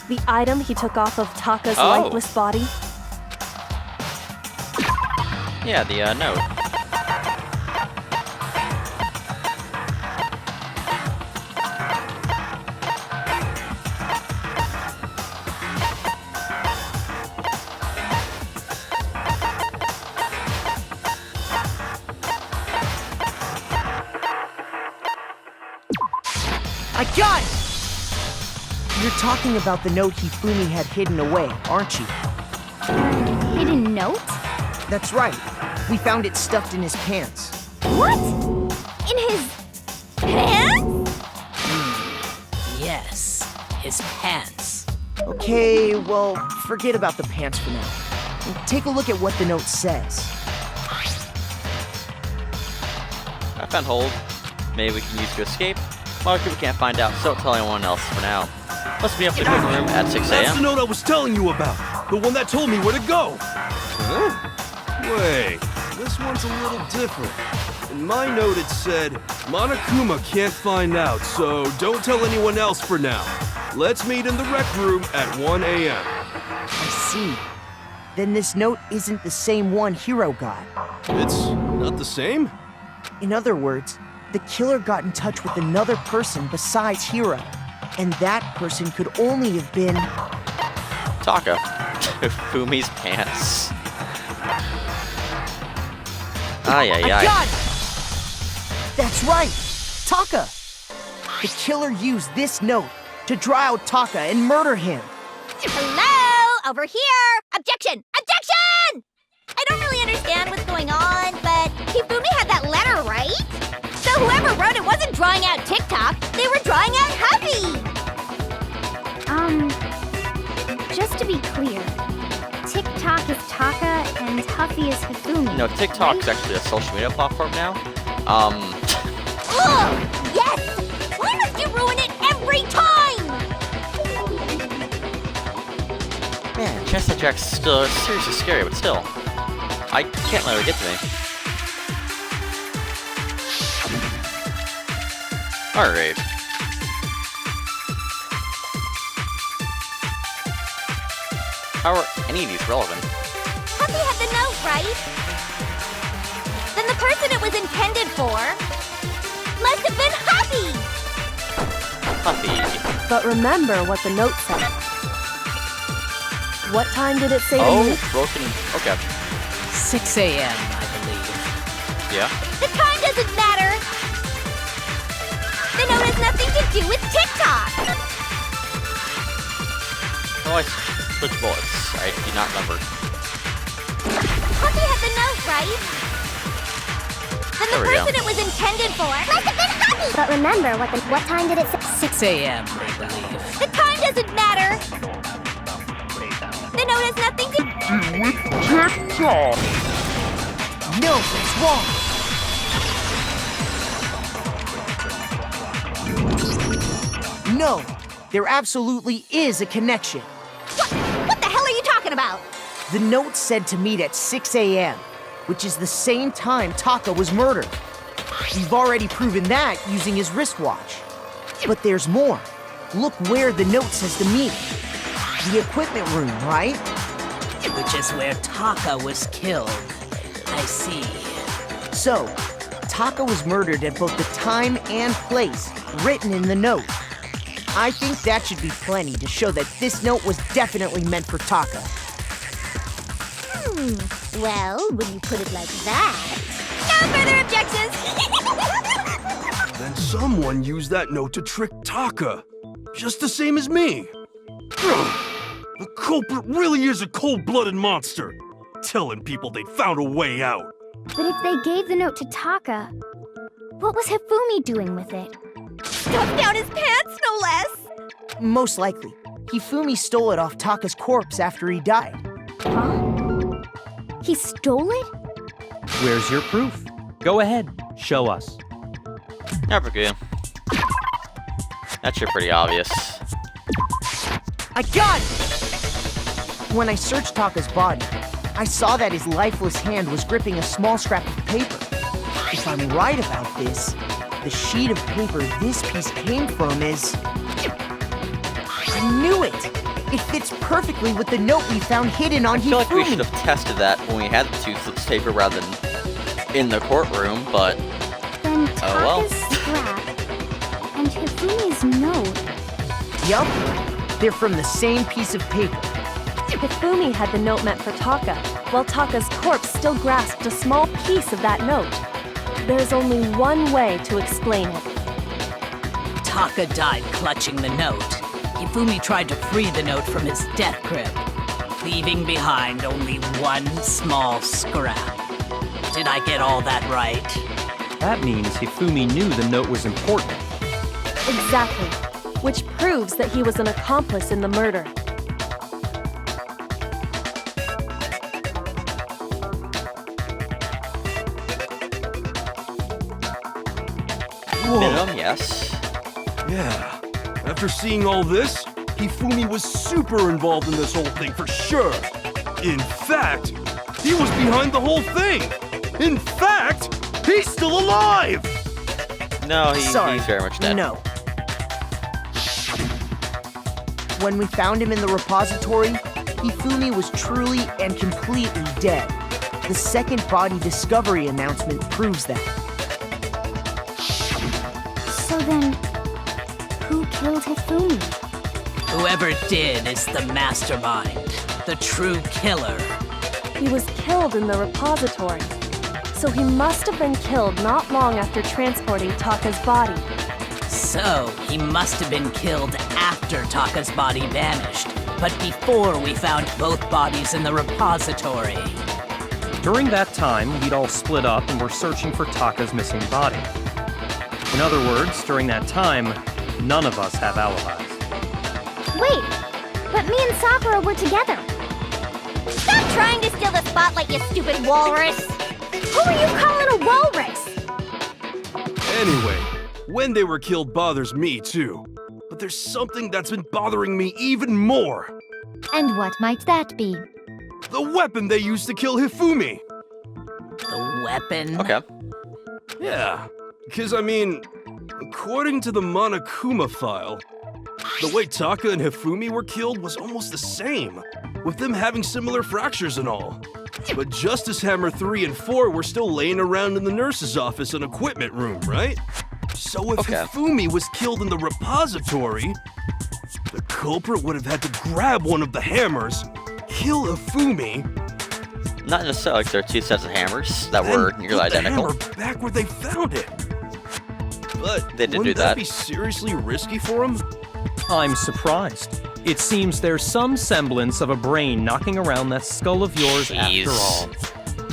The item he took off of Taka's Oh. lifeless body? Yeah, the note. I got it! You're talking about the note Hifumi had hidden away, aren't you? Hidden note? That's right. We found it stuffed in his pants. What? In his pants? Yes, his pants. Okay, well, forget about the pants for now. Take a look at what the note says. I found hold. Maybe we can use to escape. Most people can't find out, so don't tell anyone else for now. Let's be up to the room at 6 That's the a.m. note I was telling you about. The one that told me where to go. Huh? Wait, this one's a little different. In my note it said, Monokuma can't find out, so don't tell anyone else for now. Let's meet in the rec room at 1 a.m. I see. then this note isn't the same one Hiro got. It's not the same? In other words, the killer got in touch with another person besides Hiro, and that person could only have been... Taka. Fumi's pants. Ay, ay, I ay. got it! That's right! Taka! The killer used this note to draw out Taka and murder him. Hello? Over here! Objection! Objection! I don't really understand what's going on, but Hifumi had that letter, right? So whoever wrote it wasn't drawing out TikTok, they were drawing out Huffy! Just to be clear, TikTok is Taka and Huffy is Hifumi. No, TikTok's actually a social media platform now. Ugh! Yes! Why must you ruin it every time? Man, Chestnut Jack's still seriously scary, but still. I can't let her get to me. Alright. How are any of these relevant? Huffy had the note, right? Then the person it was intended for must have been Huffy! Huffy. But remember what the note said. What time did it say to Oh, meet? broken. Okay. 6 a.m., I believe. Yeah. The time doesn't matter! The note has nothing to do with TikTok! Oh, I switched bullets. I do not remember. Huffy had the note, right? Then the There we go. person it was intended for must have been Huffy! But remember, what time did it say? 6 a.m., I believe. The time doesn't matter! The note has nothing to... TikTok! No, that's wrong! No, there absolutely is a connection. What the hell are you talking about? The note said to meet at 6 a.m., which is the same time Taka was murdered. We've already proven that using his wristwatch. But there's more. Look where the note says to meet. The equipment room, right? Which is where Taka was killed. I see. So, Taka was murdered at both the time and place written in the note. I think that should be plenty to show that this note was definitely meant for Taka. Well, when you put it like that... No further objections! Then someone used that note to trick Taka. Just the same as me. The culprit really is a cold-blooded monster. Telling people they'd found a way out. But if they gave the note to Taka, what was Hifumi doing with it? Stuffed down his pants, no less! Most likely, Hifumi stole it off Taka's corpse after he died. Huh? He stole it? Where's your proof? Go ahead, show us. Never good. That shit pretty obvious. I got it! When I searched Taka's body, I saw that his lifeless hand was gripping a small scrap of paper. If I'm right about this, the sheet of paper this piece came from is... I knew it! It fits perfectly with the note we found hidden on I feel like we Hifumi. should have tested that when we had the 2 slips of paper rather than in the courtroom, but Then Oh, well. Taka's scrap and Hifumi's note. Yup, they're from the same piece of paper. Hifumi had the note meant for Taka, while Taka's corpse still grasped a small piece of that note. There's only one way to explain it. Taka died clutching the note. Hifumi tried to free the note from his death grip, leaving behind only one small scrap. Did I get all that right? That means Hifumi knew the note was important. Exactly, which proves that he was an accomplice in the murder. minimum, yes. Yeah. After seeing all this, Hifumi was super involved in this whole thing for sure. In fact, he was behind the whole thing. In fact, he's still alive! No, Sorry, he's very much dead. no. When we found him in the repository, Hifumi was truly and completely dead. The second body discovery announcement proves that. So then, who killed Hifumi? Whoever did is the mastermind, the true killer. He was killed in the repository. So he must have been killed not long after transporting Taka's body. So, he must have been killed after Taka's body vanished, but before we found both bodies in the repository. During that time, we'd all split up and were searching for Taka's missing body. In other words, during that time, none of us have alibis. Wait, but me and Sakura were together. Stop trying to steal the spotlight, you stupid walrus! Who are you calling a walrus? Anyway, when they were killed bothers me too. But there's something that's been bothering me even more. And what might that be? The weapon they used to kill Hifumi. The weapon? Okay. Yeah, because I mean, according to the Monokuma file, the way Taka and Hifumi were killed was almost the same, with them having similar fractures and all. But Justice Hammer 3 and 4 were still laying around in the nurse's office and equipment room, right? So if Hifumi was killed in the repository, the culprit would have had to grab one of the hammers, kill Hifumi, Not necessarily, like there are two sets of hammers that were and nearly put the identical. hammer back where they found it. But They did do wouldn't that. be seriously risky for him? I'm surprised. It seems there's some semblance of a brain knocking around that skull of yours Jeez. after all.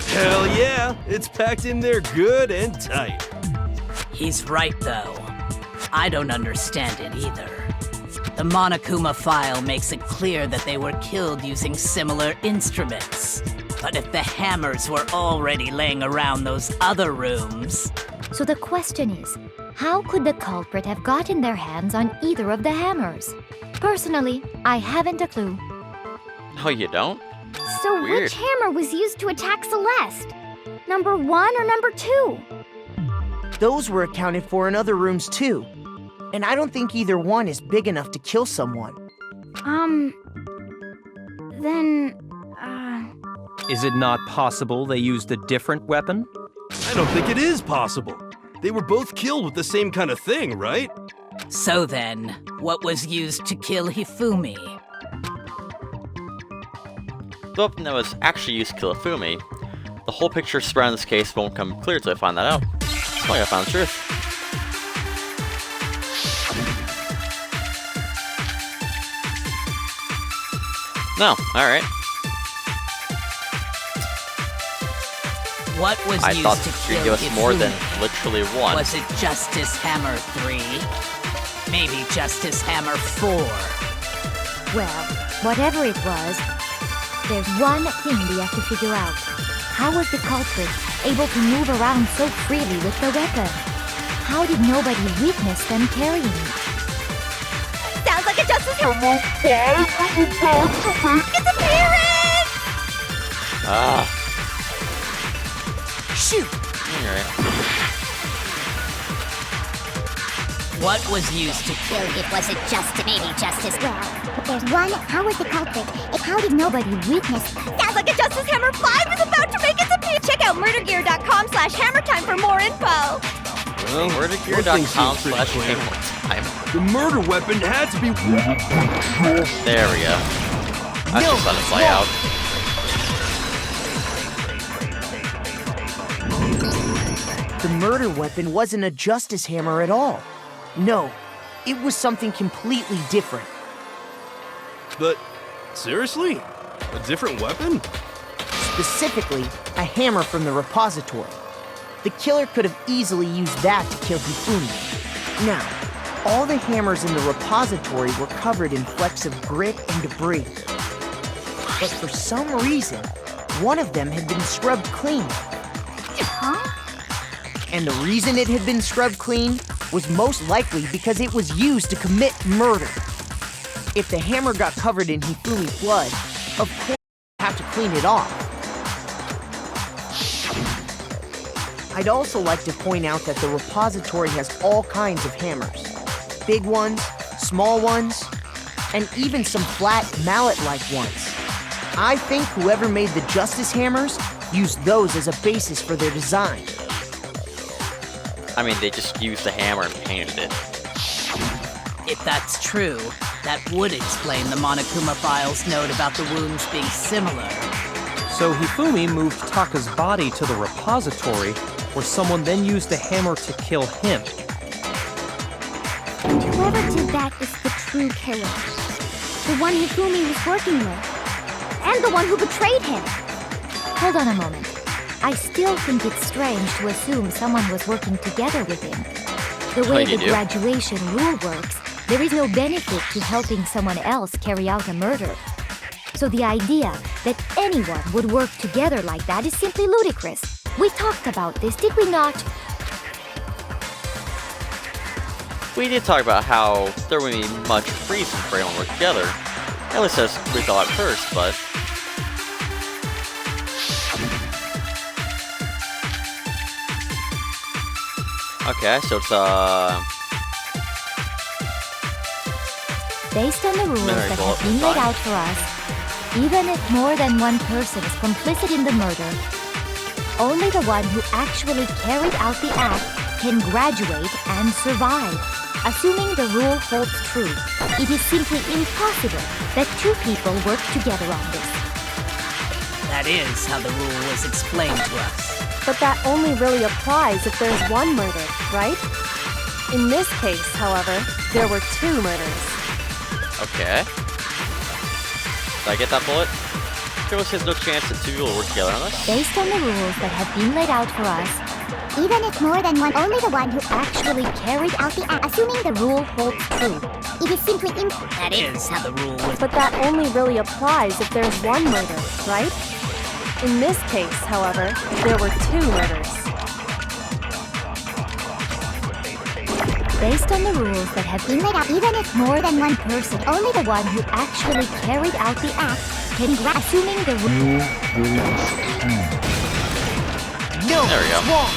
Hell yeah, it's packed in there good and tight. He's right, though. I don't understand it either. The Monokuma file makes it clear that they were killed using similar instruments. But if the hammers were already laying around those other rooms... So the question is, how could the culprit have gotten their hands on either of the hammers? Personally, I haven't a clue. No, you don't? So Weird. which hammer was used to attack Celeste? Number 1 or number 2? Those were accounted for in other rooms too. And I don't think either one is big enough to kill someone. Then, Is it not possible they used a different weapon? I don't think it is possible. They were both killed with the same kind of thing, right? So then, what was used to kill Hifumi? The weapon that was actually used to kill Hifumi. The whole picture surrounding this case won't come clear until I find that out. So I gotta find the truth. No, alright. What was I used thought to you'd kill give us more than Hifumi? literally one. Was it Justice Hammer 3? Maybe Justice Hammer 4? Well, whatever it was, there's one thing we have to figure out. How was the culprit able to move around so freely with the weapon? How did nobody witness them carrying it? sounds like a Justice Hammer. Disappearance! Ah, Shoot! alright. What was used to Well, it wasn't just maybe Justice. Well, there's one. How was the culprit? How did nobody witness? Sounds like a Justice Hammer 5 is about to make its appearance. Check out murdergear.com/hammertime for more info. Well, Wordgear.com/hammertime. the murder weapon had to be... There we go. I just let it play out. The murder weapon wasn't a justice hammer at all. No, it was something completely different. But, seriously? A different weapon? Specifically, a hammer from the repository. The killer could have easily used that to kill Hifumi. Now, all the hammers in the repository were covered in flecks of grit and debris. But for some reason, one of them had been scrubbed clean. Huh? And the reason it had been scrubbed clean was most likely because it was used to commit murder. If the hammer got covered in Hifumi's blood, of course you'd have to clean it off. I'd also like to point out that the repository has all kinds of hammers. Big ones, small ones, and even some flat mallet-like ones. I think whoever made the Justice Hammers used those as a basis for their design. I mean, they just used the hammer and painted it. If that's true, that would explain the Monokuma file's note about the wounds being similar. So Hifumi moved Taka's body to the repository, where someone then used the hammer to kill him. And whoever did that is the true killer. The one Hifumi was working with. And the one who betrayed him. Hold on a moment. I still think it's strange to assume someone was working together with him. The way the graduation rule works, there is no benefit to helping someone else carry out a murder. So the idea that anyone would work together like that is simply ludicrous. We talked about this, did we not? We did talk about how there wouldn't be much reason for anyone to work together. At least as we thought at first, but... Okay, so it's, Based on the rules that have been laid out for us, even if more than one person is complicit in the murder, only the one who actually carried out the act can graduate and survive. Assuming the rule holds true, it is simply impossible that two people work together on this. That is how the rule was explained to us. But that only really applies if there's one murder, right? In this case, however, there were two murders. okay. Did I get that bullet? There has no chance that two people will work together on this. Based on the rules that have been laid out for us, Even if more than one, only the one who actually carried out the act, assuming the rule holds true. it is simply That is how the rule was. But that only really applies if there's one murder, right? In this case, however, there were two murders. Based on the rules that have been laid out, even if more than one person, only the one who actually carried out the act can assuming the rule. No, There we go. it's wrong.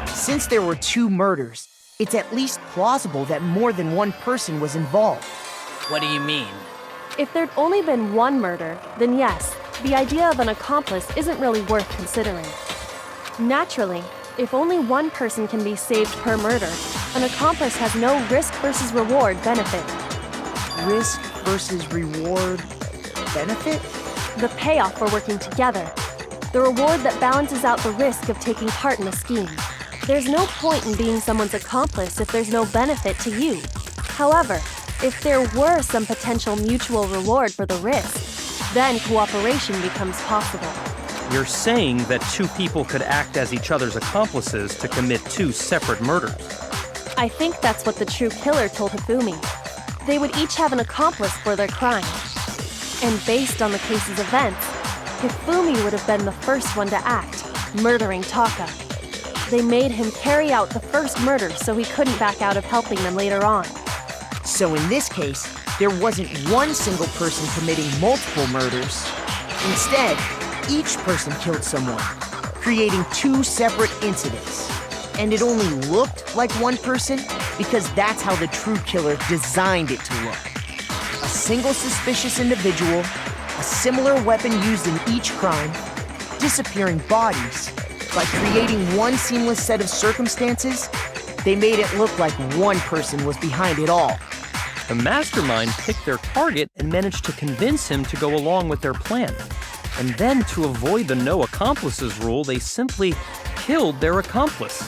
Since there were two murders, it's at least plausible that more than one person was involved. What do you mean? If there'd only been one murder, then yes, the idea of an accomplice isn't really worth considering. Naturally, if only one person can be saved per murder, an accomplice has no risk versus reward benefit. Risk versus reward benefit? The payoff for working together. The reward that balances out the risk of taking part in a scheme. There's no point in being someone's accomplice if there's no benefit to you. However, if there were some potential mutual reward for the risk, then cooperation becomes possible. You're saying that two people could act as each other's accomplices to commit two separate murders. I think that's what the true killer told Hifumi. They would each have an accomplice for their crime. And based on the case's events, Hifumi would have been the first one to act, murdering Taka. They made him carry out the first murder so he couldn't back out of helping them later on. So in this case, there wasn't one single person committing multiple murders. Instead, each person killed someone, creating two separate incidents. And it only looked like one person because that's how the true killer designed it to look. A single suspicious individual, a similar weapon used in each crime, disappearing bodies. By creating one seamless set of circumstances, they made it look like one person was behind it all. The mastermind picked their target and managed to convince him to go along with their plan. And then, to avoid the no accomplices rule, they simply killed their accomplice.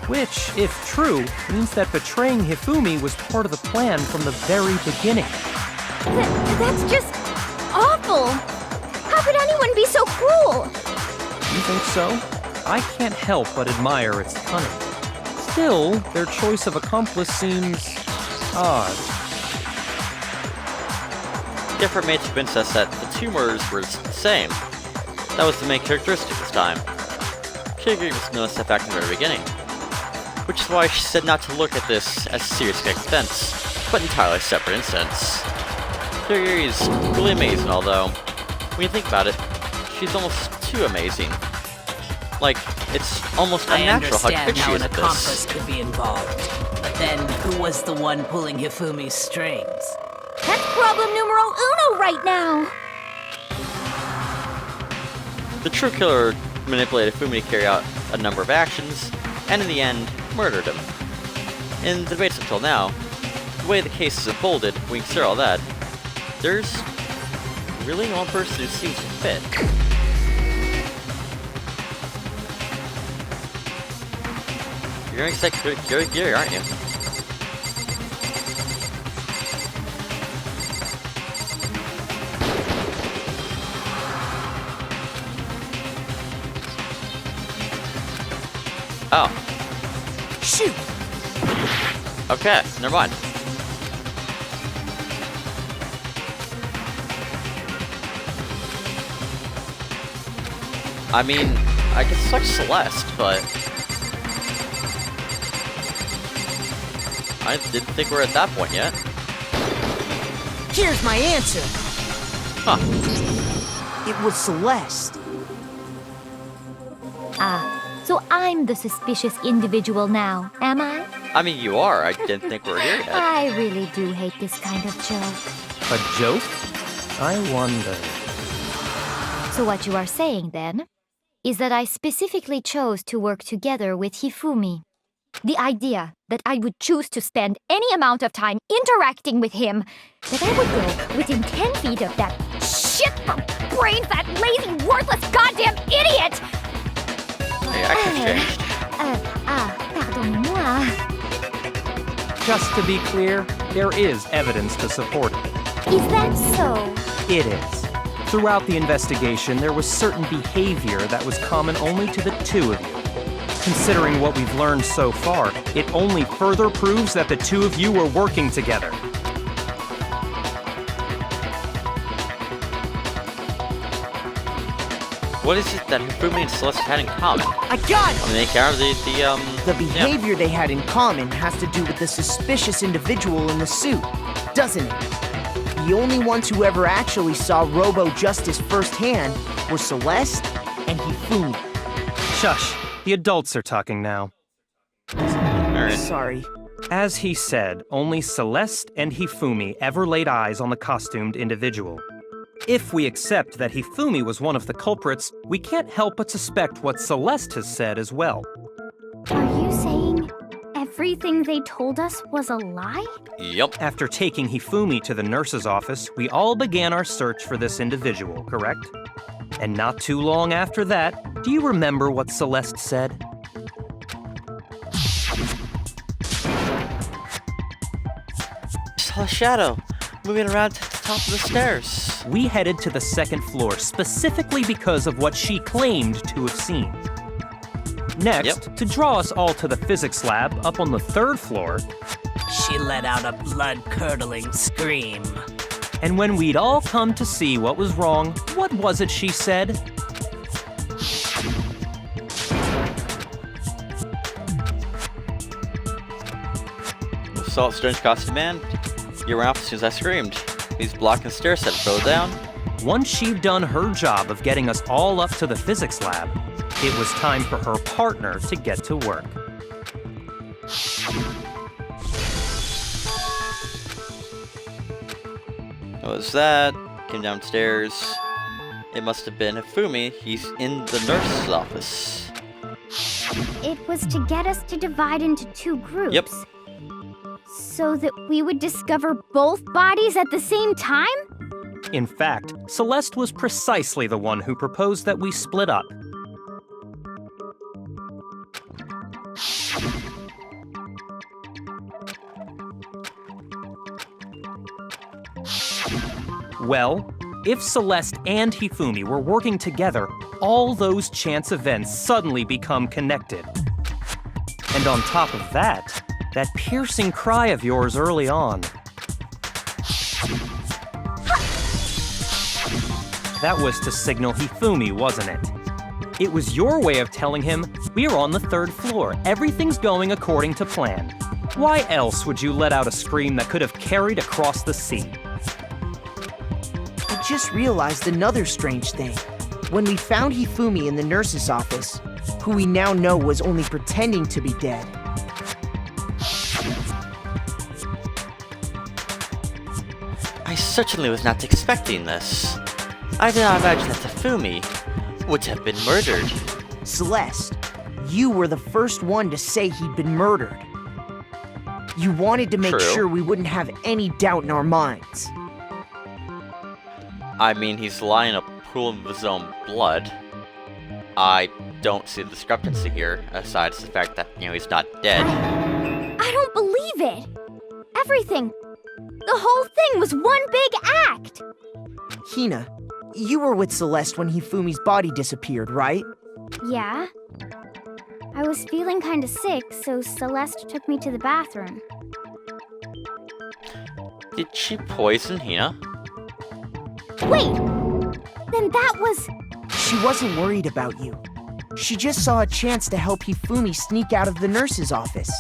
Which, if true, means that betraying Hifumi was part of the plan from the very beginning. That's just awful! How could anyone be so cruel? You think so? I can't help but admire its cunning. Still, their choice of accomplice seems odd. Different mates convinced us that the two murders were the same. That was the main characteristic this time. Kigiri was noticed that fact in the very beginning. Which is why she said not to look at this as a serious offense, but entirely separate incidents. Kigiri is really amazing, although, when you think about it, she's almost too amazing. Like, it's almost I unnatural how understand quick she how is an at accomplice this. could be involved. Then who was the one pulling Hifumi's strings? That's problem numero uno right now. The true killer manipulated Fumi to carry out a number of actions, and in the end, murdered him. In the debates until now, the way the case is unfolded, we consider all that, there's really no one person who seems to fit. You're going to say Gary, aren't you? Oh. Shoot! Okay, never mind. I mean, I could select Celeste, but I didn't think we're at that point yet. Here's my answer. Huh. It was Celeste. So I'm the suspicious individual now, am I? I mean, you are. I didn't think we were here yet. I really do hate this kind of joke. A joke? I wonder. So what you are saying, then, is that I specifically chose to work together with Hifumi. The idea that I would choose to spend any amount of time interacting with him, that I would go within 10 feet of that shit-for-brains, that lazy, worthless goddamn idiot! Your actions changed. Pardonnez-moi. Just to be clear, there is evidence to support it. Is that so? It is. Throughout the investigation, there was certain behavior that was common only to the two of you. Considering what we've learned so far, it only further proves that the two of you were working together. What is it that Hifumi and Celeste had in common? I got it! I mean, they carry The behavior they had in common has to do with the suspicious individual in the suit, doesn't it? The only ones who ever actually saw Robo-Justice firsthand were Celeste and Hifumi. Shush, the adults are talking now. Alright. Sorry. As he said, only Celeste and Hifumi ever laid eyes on the costumed individual. If we accept that Hifumi was one of the culprits, we can't help but suspect what Celeste has said as well. Are you saying everything they told us was a lie? Yup. After taking Hifumi to the nurse's office, we all began our search for this individual, correct? And not too long after that, do you remember what Celeste said? Saw a shadow moving around to the top of the stairs. We headed to the second floor specifically because of what she claimed to have seen. Next, to draw us all to the physics lab up on the third floor, She let out a blood-curdling scream. and when we'd all come to see what was wrong, what was it she said? Saw a strange costume man. You ran off as soon as I screamed. He's blocking the stairs, said throw it down. Once she'd done her job of getting us all up to the physics lab, it was time for her partner to get to work. What was that? Came downstairs. It must have been Hifumi. He's in the nurse's office. It was to get us to divide into two groups. Yep. So that we would discover both bodies at the same time? In fact, Celeste was precisely the one who proposed that we split up. Well, if Celeste and Hifumi were working together, all those chance events suddenly become connected. And on top of that, that piercing cry of yours early on. That was to signal Hifumi, wasn't it? It was your way of telling him, we're on the third floor, everything's going according to plan. Why else would you let out a scream that could have carried across the sea? I just realized another strange thing. When we found Hifumi in the nurse's office, who we now know was only pretending to be dead, certainly was not expecting this. I did not imagine that Tafumi would have been murdered. Celeste, you were the first one to say he'd been murdered. You wanted to make True. sure we wouldn't have any doubt in our minds. I mean, he's lying in a pool of his own blood. I don't see the discrepancy here, aside from the fact that, he's not dead. I don't believe it. Everything, the whole thing was one big act. Hina, you were with Celeste when Hifumi's body disappeared, right? Yeah. I was feeling kinda sick, so Celeste took me to the bathroom. Did she poison Hina? Wait! Then that was... She wasn't worried about you. She just saw a chance to help Hifumi sneak out of the nurse's office.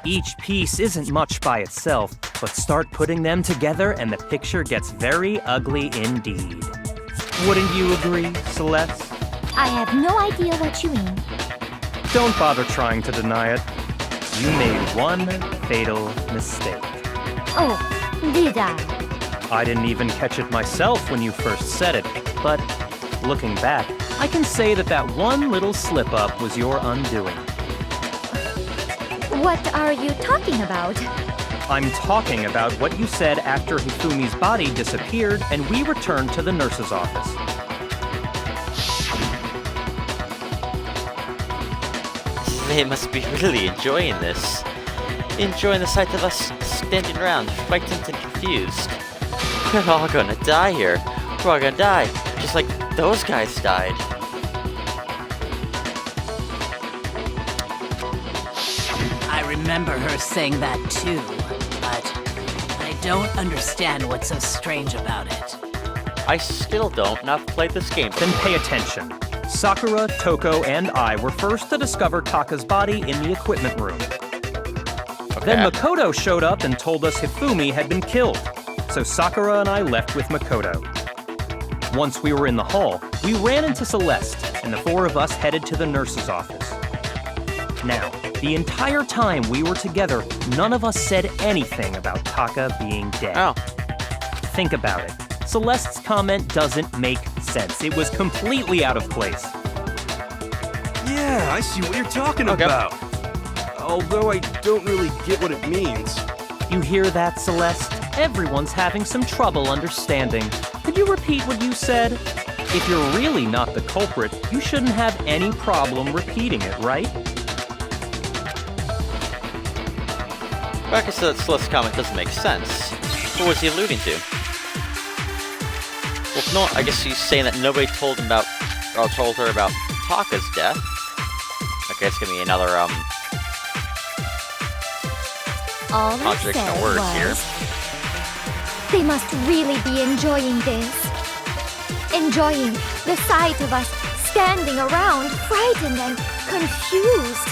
Each piece isn't much by itself, but start putting them together and the picture gets very ugly indeed. Wouldn't you agree, Celeste? I have no idea what you mean. Don't bother trying to deny it. You made one fatal mistake. Oh, did I? I didn't even catch it myself when you first said it, but looking back, I can say that one little slip-up was your undoing. What are you talking about? I'm talking about what you said after Hifumi's body disappeared and we returned to the nurse's office. They must be really enjoying this. Enjoying the sight of us standing around, frightened and confused. We're all gonna die here. We're all gonna die, just like those guys died. I remember her saying that too, but I don't understand what's so strange about it. I still don't, and I've played this game. Then pay attention. Sakura, Toko, and I were first to discover Taka's body in the equipment room. Then Makoto showed up and told us Hifumi had been killed, so Sakura and I left with Makoto. Once we were in the hall, we ran into Celeste, and the four of us headed to the nurse's office. Now, the entire time we were together, none of us said anything about Taka being dead. Oh. Think about it. Celeste's comment doesn't make sense. It was completely out of place. Yeah, I see what you're talking about. Although I don't really get what it means. You hear that, Celeste? Everyone's having some trouble understanding. Could you repeat what you said? If you're really not the culprit, you shouldn't have any problem repeating it, right? Back to Celeste's comment doesn't make sense. What was he alluding to? Well, if not, I guess he's saying that nobody told him about, or told her about Taka's death. Okay, it's gonna be another, All I contradiction said of words was, here. they must really be enjoying this. Enjoying the sight of us standing around, frightened and confused.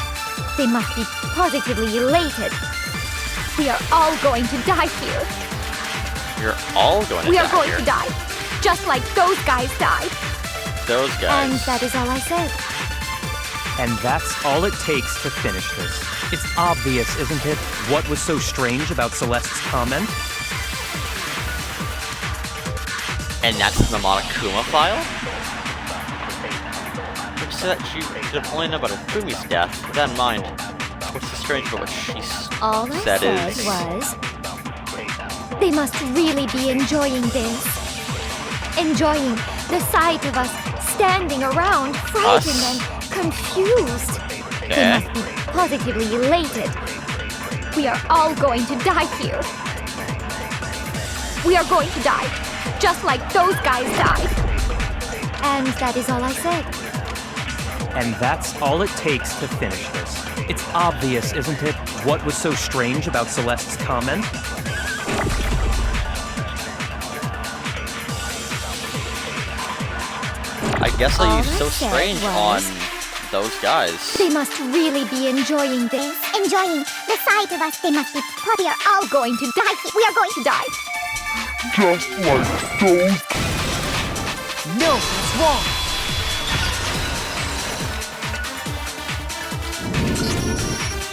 They must be positively elated. We are all going to die here. You're all going to We die are going here. to die, just like those guys died. Those And guys. that is all I said. And that's all it takes to finish this. It's obvious, isn't it, what was so strange about Celeste's comment? And that's the Monokuma file? Which said that she could have only known about Fumi's death. With that in mind, what's so strange about what she All I said said is... was, they must really be enjoying this. Enjoying the sight of us standing around, frightened and confused. They must be positively elated. We are all going to die here. We are going to die, just like those guys died. And that is all I said. And that's all it takes to finish this. It's obvious, isn't it, what was so strange about Celeste's comment? I guess All I used I so said strange on was- those guys. They must really be enjoying this. Enjoying the sight of us, they must be. We are all going to die. We are going to die. Just like those. No, that's wrong.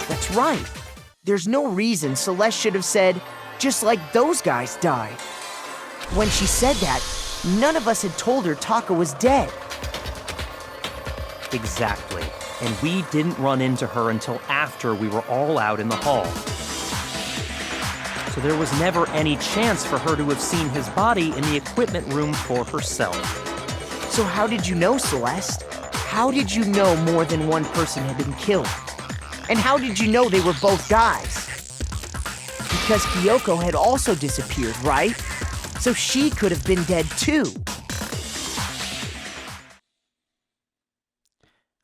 That's right. There's no reason Celeste should have said, just like those guys died. When she said that, none of us had told her Taka was dead. Exactly. And we didn't run into her until after we were all out in the hall. So there was never any chance for her to have seen his body in the equipment room for herself. So how did you know, Celeste? How did you know more than one person had been killed? And how did you know they were both guys? Because Kyoko had also disappeared, right? So she could have been dead too.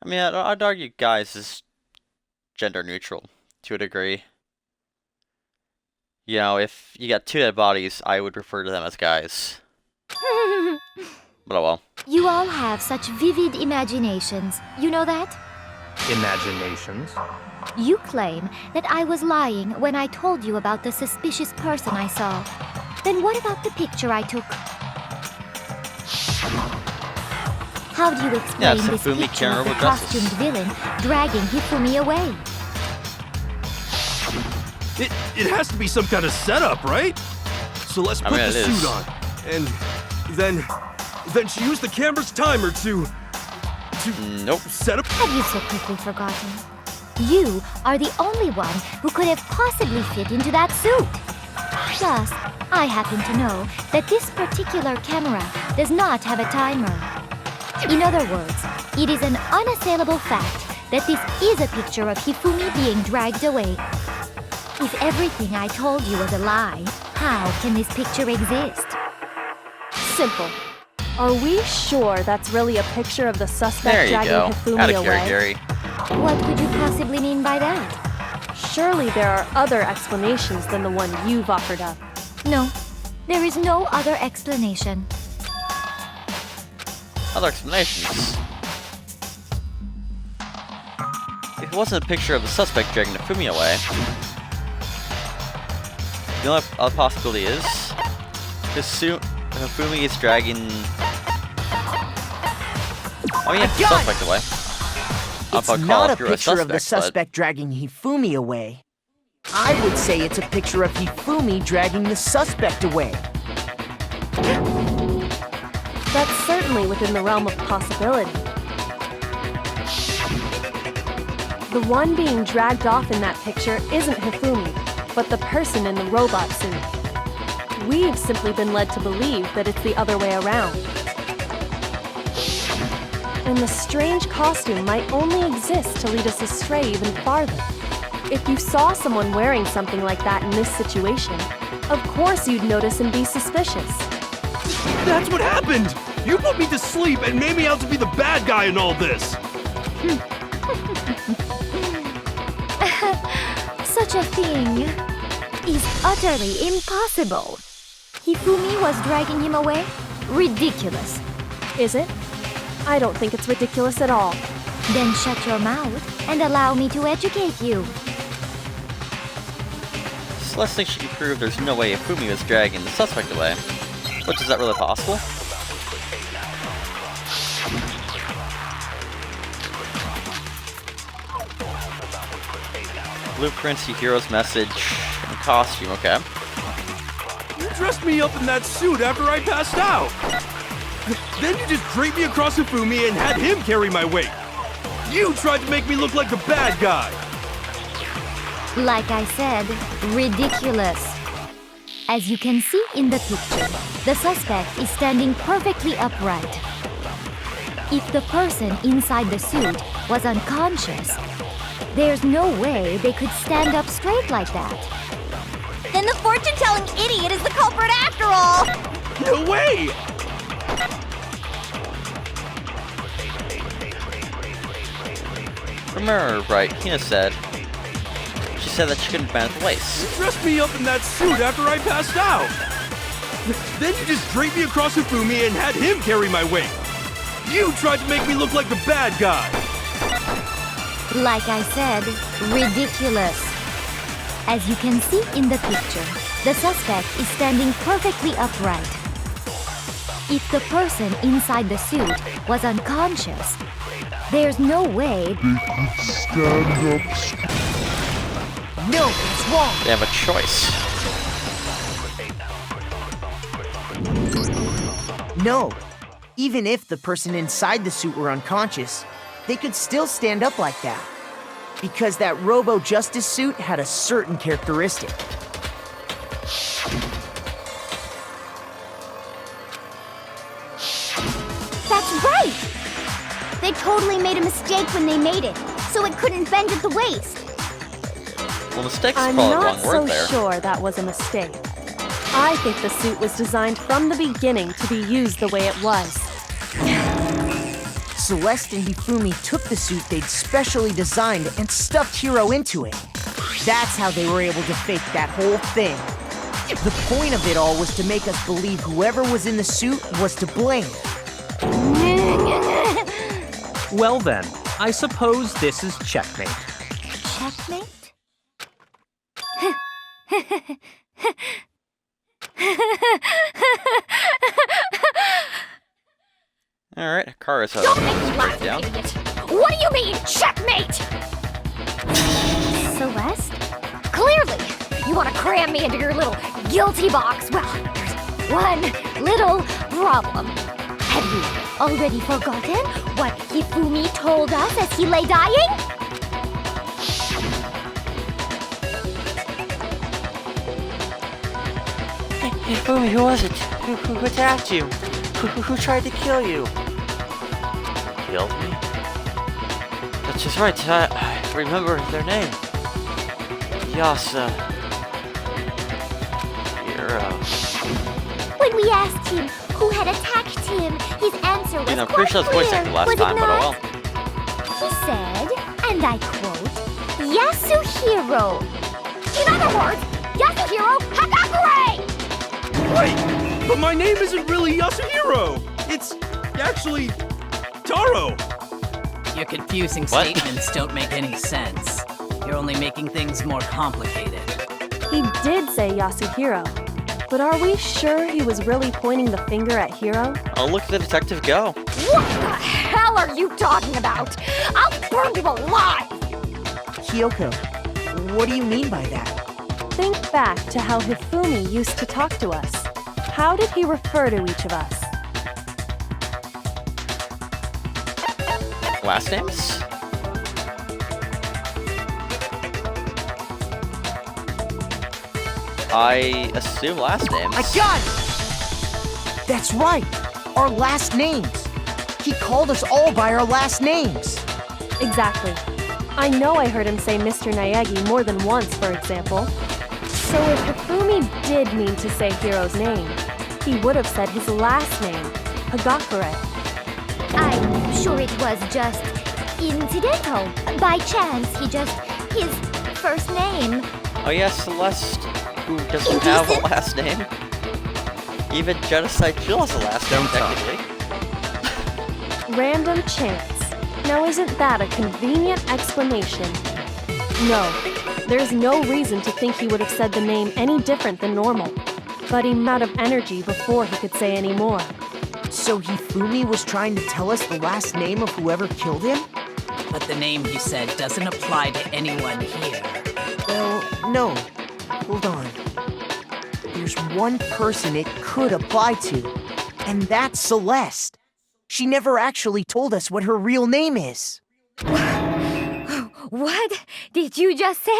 I mean, I'd argue guys is gender neutral to a degree. You know, if you got 2 dead bodies, I would refer to them as guys. But oh well. You all have such vivid imaginations. You know that? Imaginations. You claim that I was lying when I told you about the suspicious person I saw. Then what about the picture I took? How do you explain this Hifumi picture can't of the remember dresses. costumed villain dragging Hifumi away? It has to be some kind of setup, right? So let's put the suit on. And then she used the camera's timer to Nope. set up. Have you so quickly forgotten? You are the only one who could have possibly fit into that suit. Plus, I happen to know that this particular camera does not have a timer. In other words, it is an unassailable fact that this is a picture of Hifumi being dragged away. If everything I told you was a lie, how can this picture exist? Simple. Are we sure that's really a picture of the suspect There you dragging go. Hifumi Outta away? here, Gary. What could you possibly mean by that? Surely there are other explanations than the one you've offered up. No, there is no other explanation. Other explanations. If it wasn't a picture of the suspect dragging Hifumi away, the only other possibility is Hifumi is dragging. I mean, the suspect away. It's not a picture of the suspect dragging Hifumi away. I would say it's a picture of Hifumi dragging the suspect away. That's certainly within the realm of possibility. The one being dragged off in that picture isn't Hifumi, but the person in the robot suit. We've simply been led to believe that it's the other way around. And the strange costume might only exist to lead us astray even farther. If you saw someone wearing something like that in this situation, of course you'd notice and be suspicious. That's what happened! You put me to sleep and made me out to be the bad guy in all this! Such a thing is utterly impossible. Hifumi was dragging him away? Ridiculous. Is it? I don't think it's ridiculous at all. Then shut your mouth and allow me to educate you. Celeste thinks she can prove there's no way Hifumi was dragging the suspect away. But is that really possible? Blueprints, Yuhiro's message, and costume, okay. You dressed me up in that suit after I passed out! Then you just draped me across Hifumi and had him carry my weight! You tried to make me look like the bad guy! Like I said, ridiculous. As you can see in the picture, the suspect is standing perfectly upright. If the person inside the suit was unconscious, there's no way they could stand up straight like that. Then the fortune-telling idiot is the culprit after all! No way! Remember right, Hina said. She said that she couldn't bend at the waist. You dressed me up in that suit after I passed out! Then you just draped me across Hifumi and had him carry my weight! You tried to make me look like the bad guy! Like I said, ridiculous. As you can see in the picture, the suspect is standing perfectly upright. If the person inside the suit was unconscious, there's no way Stand up straight. No, it's wrong. They have a choice. No. Even if the person inside the suit were unconscious, they could still stand up like that. Because that Robo-Justice suit had a certain characteristic. That's right! They totally made a mistake when they made it, so it couldn't bend at the waist. Well, mistake's I'm probably the not wrong so word there. sure that was a mistake. I think the suit was designed from the beginning to be used the way it was. Celeste and Hifumi took the suit they'd specially designed and stuffed Hiro into it. That's how they were able to fake that whole thing. The point of it all was to make us believe whoever was in the suit was to blame. Well then, I suppose this is checkmate. Checkmate? Alright, Kara's Don't make me laugh, you idiot! What do you mean, checkmate? Celeste? Clearly, you want to cram me into your little guilty box. Well, there's one little problem. Have you already forgotten what Hifumi told us as he lay dying? Hey, Fumi, who was it? Who attacked you? Who tried to kill you? Killed me? That's just right, I remember their name. Yasa. Hiro. When we asked him who had attacked him, his answer was I'm quite pretty sure that's voice clear, acting last was it time, but oh not? well. He said, and I quote, Yasuhiro. In other words, Yasuhiro Hagakure! Wait, but my name isn't really Yasuhiro. It's actually Taro. Your confusing What? statements don't make any sense. You're only making things more complicated. He did say Yasuhiro, but are we sure he was really pointing the finger at Hiro? I'll look at the detective go. What the hell are you talking about? I'll burn you alive! Kyoko, what do you mean by that? Think back to how Hifumi used to talk to us. How did he refer to each of us? Last names? I assume last names. I got it! That's right, our last names. He called us all by our last names. Exactly. I know I heard him say Mr. Naegi more than once, for example. So if Hifumi did mean to say Hiro's name, he would have said his last name, Hagakure. I'm sure it was just incidental. By chance, his first name. Oh yeah, Celeste, who doesn't have a last name. Even Genocide Jill has a last name, technically. Random chance. Now isn't that a convenient explanation? No, there's no reason to think he would have said the name any different than normal. But he ran out of energy before he could say any more. So Hifumi was trying to tell us the last name of whoever killed him? But the name he said doesn't apply to anyone here. Well, no. Hold on. There's one person it could apply to, and that's Celeste. She never actually told us what her real name is. What did you just say?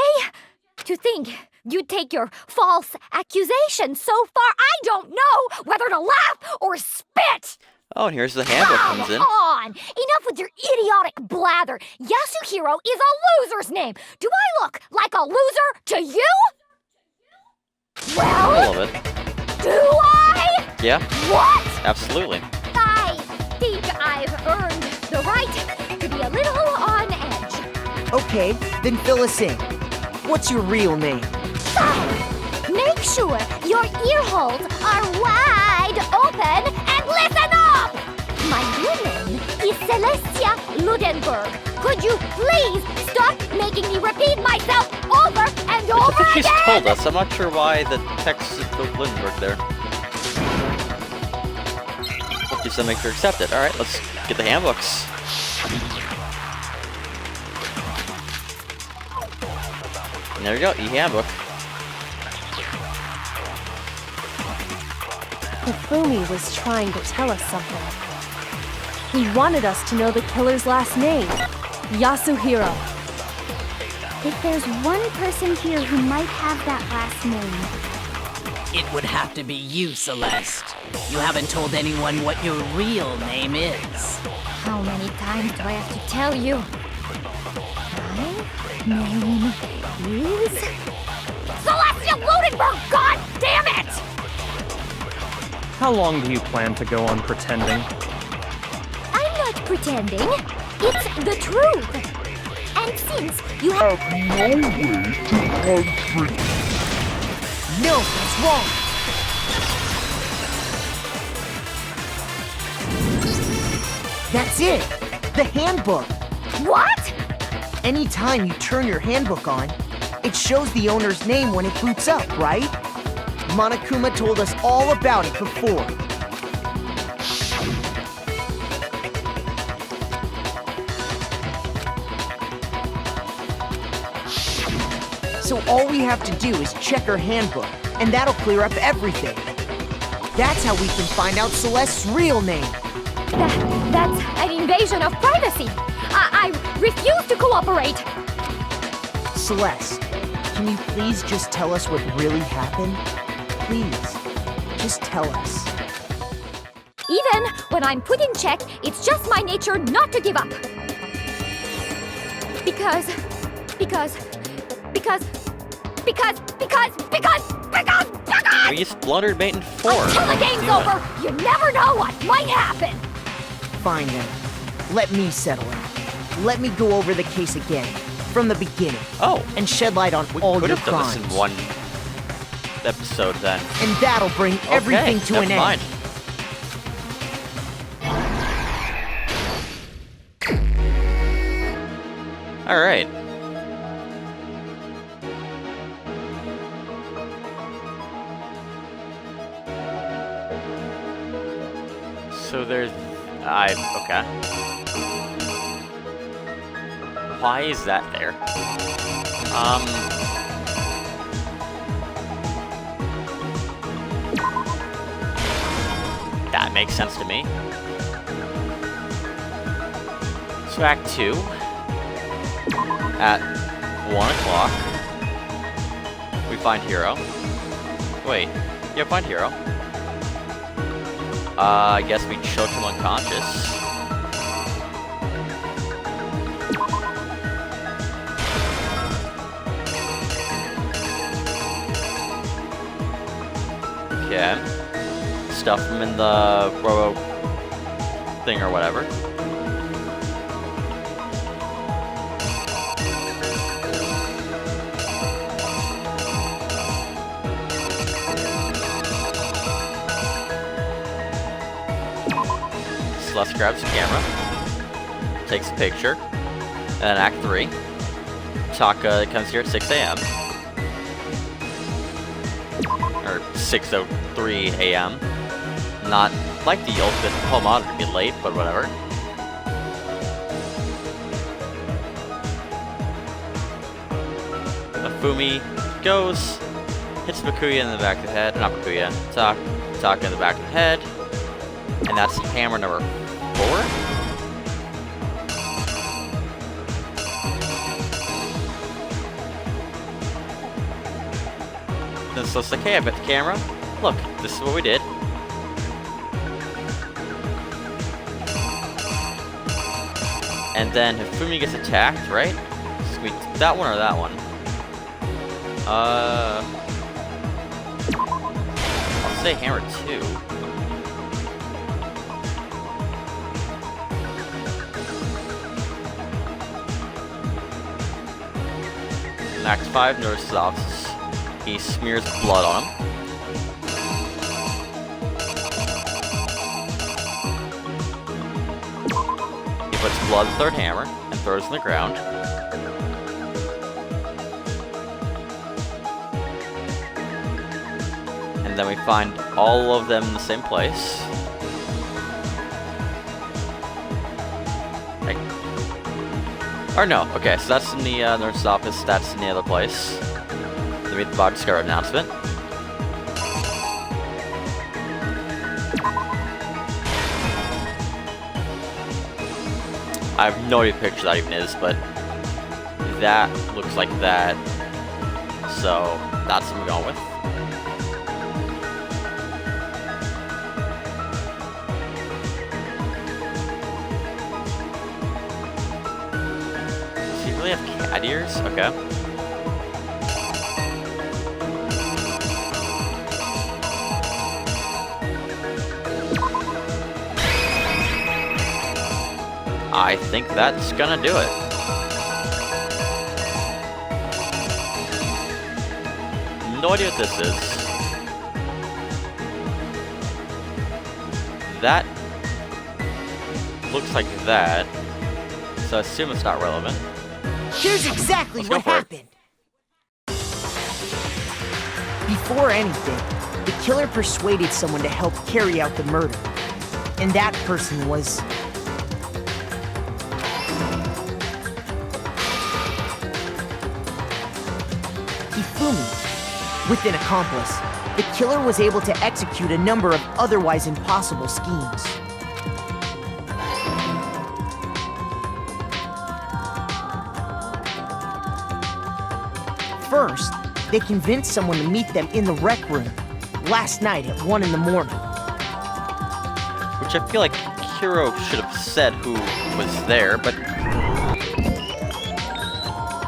To think you'd take your false accusation so far, I don't know whether to laugh or spit! Oh, and here's the handbook comes in. Come on! Enough with your idiotic blather! Yasuhiro is a loser's name! Do I look like a loser to you? A Well, little bit. do I? Yeah, What? absolutely. I think I've earned the right to be a little on edge. Okay, then fill us in. What's your real name? So, make sure your ear holes are wide open and listen up! My real name is Celestia Ludenberg. Could you please stop making me repeat myself over and I over think she's again? told us. I'm not sure why the text is the Lindenberg there. Hope you still make her accept it. Alright, let's get the handbooks. And there we go, e-handbook. Hifumi was trying to tell us something. He wanted us to know the killer's last name, Yasuhiro. If there's one person here who might have that last name, It would have to be you, Celeste. You haven't told anyone what your real name is. How many times do I have to tell you? My name is... Celestia Ludenberg! God damn it! How long do you plan to go on pretending? I'm not pretending. It's the truth. And since you have... No, it's wrong. That's it. The handbook. What? Anytime you turn your handbook on, it shows the owner's name when it boots up, right? Monokuma told us all about it before. So all we have to do is check her handbook, and that'll clear up everything. That's how we can find out Celeste's real name. That's an invasion of privacy. I refuse to cooperate. Celeste, can you please just tell us what really happened? Please, just tell us. Even when I'm put in check, it's just my nature not to give up. Because... We spluttered bait in 4. Until the game's over, you never know what might happen. Fine then. Let me settle it. Let me go over the case again, from the beginning. Oh. And shed light on We all could your have done crimes. this in one episode then. And that'll bring everything Okay, to never an mind. end. Alright. So there's... okay. Why is that there? That makes sense to me. So Act 2. At 1 o'clock, we find Hero. Wait, yeah, find Hero. I guess we choked him unconscious. Okay. Stuff him in the robo thing or whatever. Celeste grabs the camera, takes a picture, and then Act 3. Taka comes here at 6 a.m. Or 6:03 a.m. Not like the ultimate Pomada to be late, but whatever. Hifumi goes, hits Bakuya in the back of the head, not Bakuya, Taka in the back of the head. And that's hammer number 4. Then so it's like, hey, I've got the camera. Look, this is what we did. And then Hifumi gets attacked, right? Sweet. That one or that one? I'll say hammer 2. In Act 5, nurse's office. He smears blood on him. He puts blood in the third hammer and throws it on the ground. And then we find all of them in the same place. Or no, okay, so that's in the nurse's office, that's in the other place. Then we have the body discovery announcement. I have no idea what picture that even is, but that looks like that. So that's what I'm going with. Does he really have cat ears? Okay. I think that's gonna do it. No idea what this is. That looks like that, so I assume it's not relevant. Here's exactly Let's go what for it. happened. Before anything, the killer persuaded someone to help carry out the murder. And that person was... Hifumi. With an accomplice, the killer was able to execute a number of otherwise impossible schemes. First, they convinced someone to meet them in the rec room last night at 1 in the morning. Which I feel like Hiro should have said who was there, but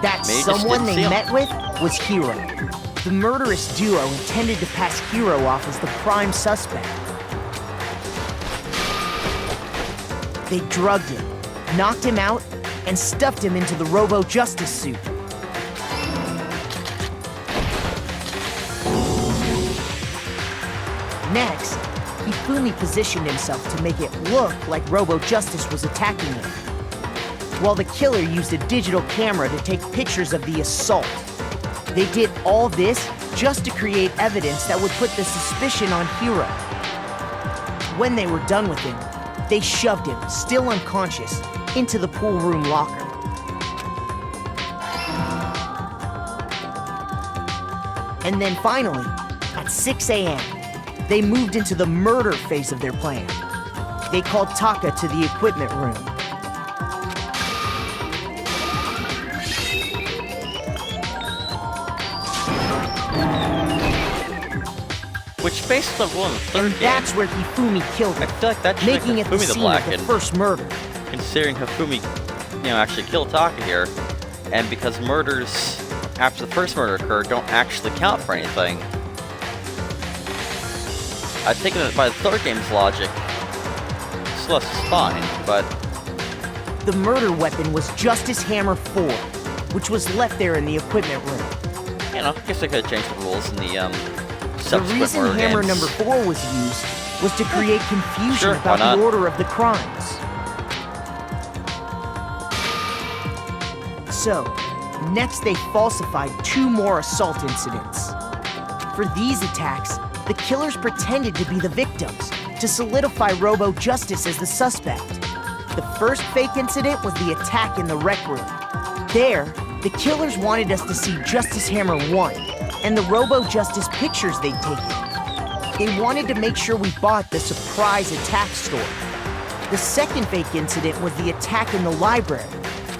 That Maybe just someone didn't they see him. met with was Hiro. The murderous duo intended to pass Hiro off as the prime suspect. They drugged him, knocked him out, and stuffed him into the Robo-Justice suit. Next, Hifumi positioned himself to make it look like Robo-Justice was attacking him, while the killer used a digital camera to take pictures of the assault. They did all this just to create evidence that would put the suspicion on Hiro. When they were done with him, they shoved him, still unconscious, into the pool room locker. And then finally, at 6 a.m., they moved into the murder phase of their plan. They called Taka to the equipment room. which based on the rule in the third And game, that's where Hifumi killed I him, feel like that should making make it the Hifumi the scene black of the and first murder. considering Hifumi, actually killed Taka here, and because murders after the first murder occurred don't actually count for anything. I think that by the third game's logic, Celeste is fine, but The murder weapon was Justice Hammer 4, which was left there in the equipment room. I guess I could have changed the rules in the The subsequent reason murder Hammer games. number 4 was used was to create confusion Sure, about why not? the order of the crimes. So, next they falsified 2 more assault incidents. For these attacks, the killers pretended to be the victims to solidify Robo-Justice as the suspect. The first fake incident was the attack in the rec room. There, the killers wanted us to see Justice Hammer 1 and the Robo-Justice pictures they'd taken. They wanted to make sure we bought the surprise attack story. The second fake incident was the attack in the library.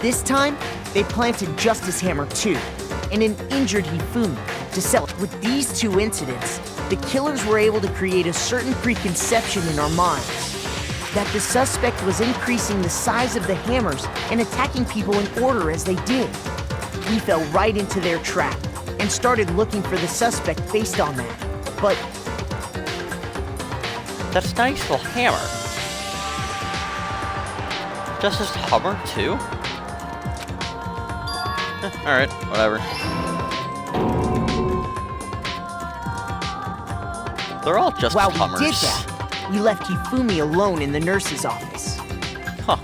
This time, they planted Justice Hammer 2 and an injured Hifumi to sell it. With these 2 incidents, the killers were able to create a certain preconception in our minds that the suspect was increasing the size of the hammers and attacking people in order as they did. We fell right into their trap and started looking for the suspect based on that. But That's nice little hammer. Justice Hammer too? Alright, whatever. They're all just while Hummers. we did that, we left Hifumi alone in the nurse's office. Huh.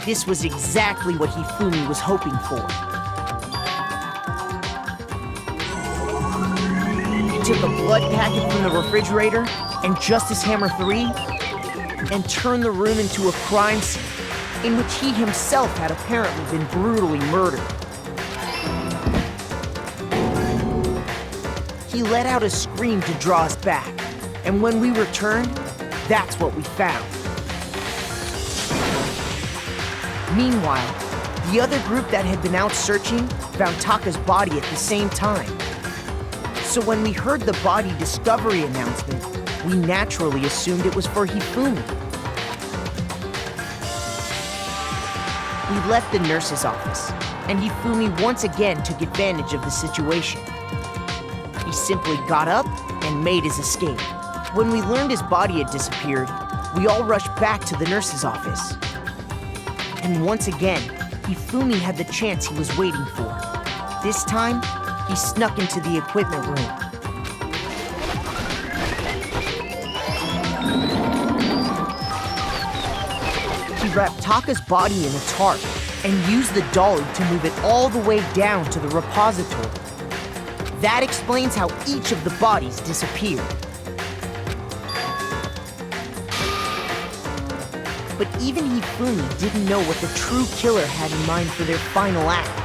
This was exactly what Hifumi was hoping for. He took a blood packet from the refrigerator and Justice Hammer 3 and turned the room into a crime scene in which he himself had apparently been brutally murdered. He let out a scream to draw us back, and when we returned, that's what we found. Meanwhile, the other group that had been out searching found Taka's body at the same time. So when we heard the body discovery announcement, we naturally assumed it was for Hifumi. We left the nurse's office, and Hifumi once again took advantage of the situation. He simply got up and made his escape. When we learned his body had disappeared, we all rushed back to the nurse's office. And once again, Hifumi had the chance he was waiting for. This time, he snuck into the equipment room. He wrapped Taka's body in a tarp and used the dolly to move it all the way down to the repository. That explains how each of the bodies disappeared. But even Hifumi didn't know what the true killer had in mind for their final act.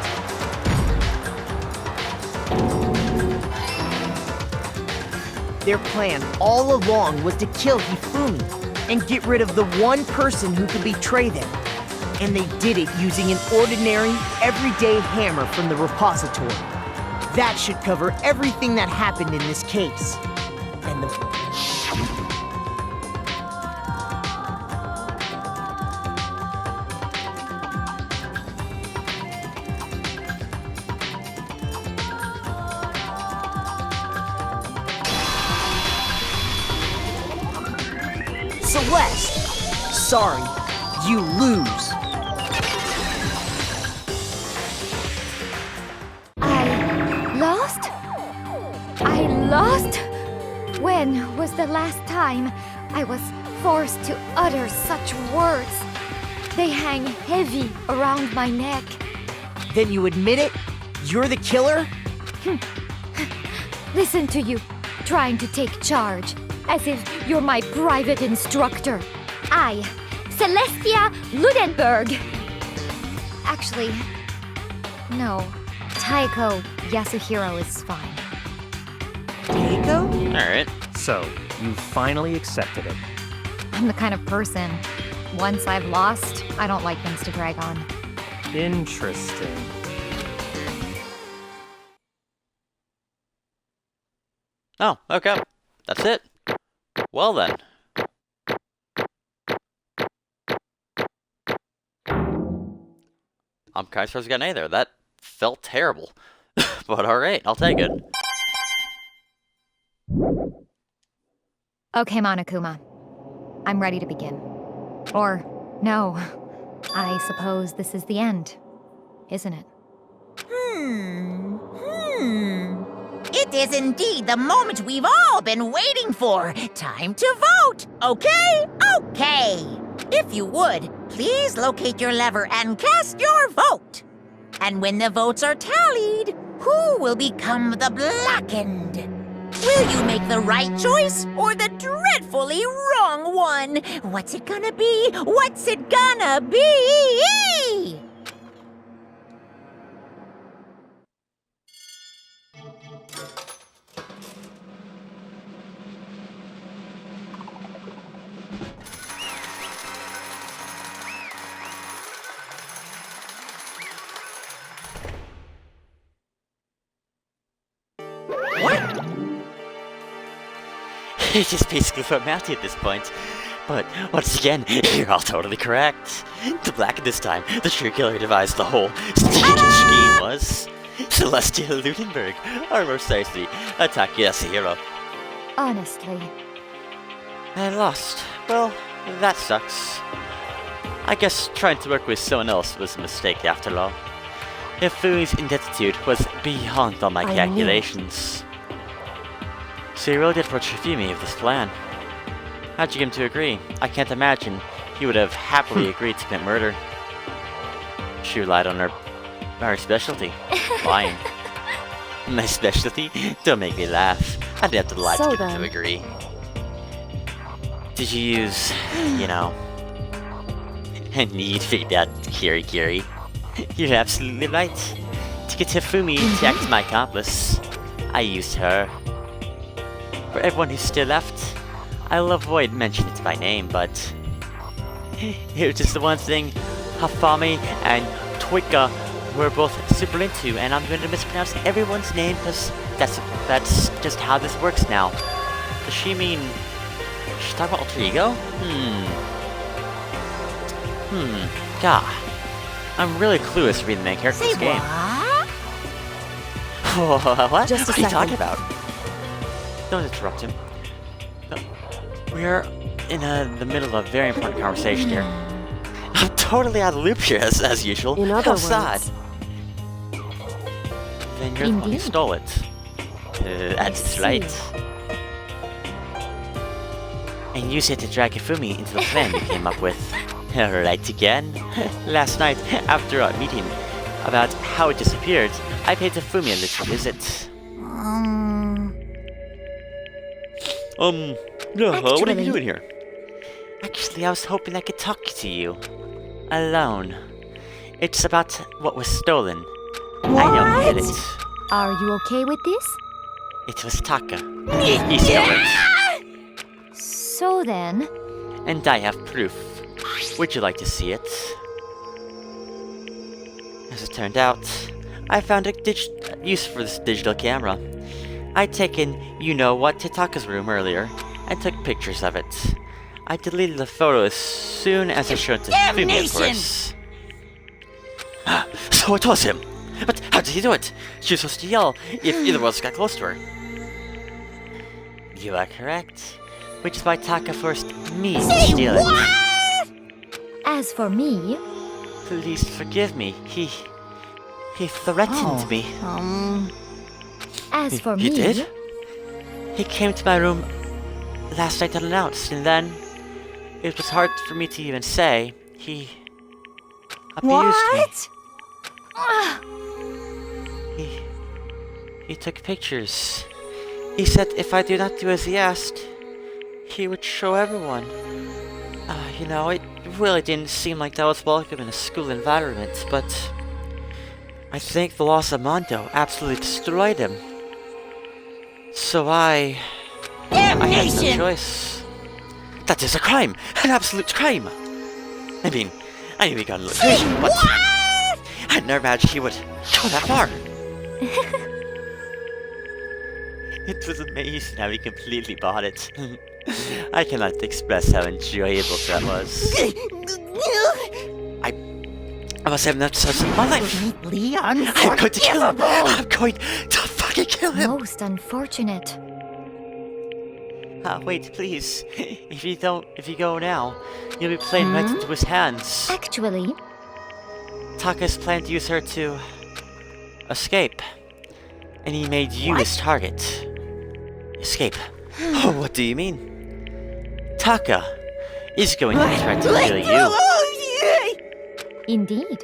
Their plan all along was to kill Hifumi and get rid of the one person who could betray them. And they did it using an ordinary, everyday hammer from the repository. That should cover everything that happened in this case. And the... Celeste! Sorry, you lose. I lost? When was the last time I was forced to utter such words? They hang heavy around my neck. Then you admit it? You're the killer? Listen to you, trying to take charge, as if you're my private instructor. I, Celestia Ludenberg. Actually, no. Taiko Yasuhiro is fine. Taiko? Alright. So, you finally accepted it. I'm the kind of person, once I've lost, I don't like things to drag on. Interesting. Oh, okay. That's it. Well then. I'm kind of supposed to get an A there. That felt terrible. But alright, I'll take it. Okay, Monokuma. I'm ready to begin. Or, no. I suppose this is the end, isn't it? It is indeed the moment we've all been waiting for. Time to vote, okay? Okay. If you would, please locate your lever and cast your vote. And when the votes are tallied, who will become the blackened? Will you make the right choice or the dreadfully wrong one? What's it gonna be? What's it gonna be? It's just basically formality at this point. But once again, you're all totally correct. The black this time, the true killer devised the whole stinking scheme was Celestia Ludenberg, or more precisely, Taki Yasuhiro. Honestly. I lost. Well, that sucks. I guess trying to work with someone else was a mistake after all. Hifumi's ineptitude was beyond all my calculations. So you really did approach Hifumi with this plan. How'd you get him to agree? I can't imagine he would have happily agreed to commit murder. She relied on our specialty, lying. My specialty? Don't make me laugh. I'd have to lie to get him to agree. Did you use, you know, a need figured out Kiri? You're absolutely right. To get Hifumi to act as my accomplice, I used her. For everyone who's still left, I'll avoid mentioning it by name, but it was just the one thing Hafami and Toika were both super into, and I'm going to mispronounce everyone's name because that's just how this works now. Does she mean... She's talking about alter ego? God. I'm really clueless to be the main character of this game. What? Just a What are you second. talking about? Don't interrupt him. No. We're in the middle of a very important conversation here. I'm totally out of the loop here, as usual. In other How words- sad. Then you're the one who Indeed. stole it. That's right. And you said to drag Ifumi into the plan you came up with. Right again. Last night, after our meeting about how it disappeared, I paid Ifumi a little visit. Yeah, what are you Actually- doing here? Actually, I was hoping I could talk to you. Alone. It's about what was stolen. I know who did it. Are you okay with this? It was Taka. He stole it. So then, And I have proof. Would you like to see it? As it turned out, I found a use for this digital camera. I'd taken you-know-what to Taka's room earlier, and took pictures of it. I deleted the photo as soon as I showed it to Fumi, of course. So it was him! But how did he do it? She was supposed to yell if either of us got close to her. You are correct. Which is why Taka forced me to steal it. as for me, Please forgive me. He threatened me. as for He me, did? He came to my room last night unannounced, and then it was hard for me to even say. He abused me. He took pictures. He said if I do not do as he asked, he would show everyone. It really didn't seem like that was welcome in a school environment, but I think the loss of Mondo absolutely destroyed him. So I had no choice. That is a crime! An absolute crime! I mean, I knew he got a location, but I never imagined he would go that far. It was amazing how he completely bought it. I cannot express how enjoyable that was. I must have enough to save my life. Leon, I'm going to kill him. I'm going to fucking kill him. most unfortunate. Wait, please. If you go now, you'll be playing right into his hands. Actually, Taka's planned to use her to escape. And he made you his target. Escape? Oh, what do you mean? Taka is going to try to kill you. indeed.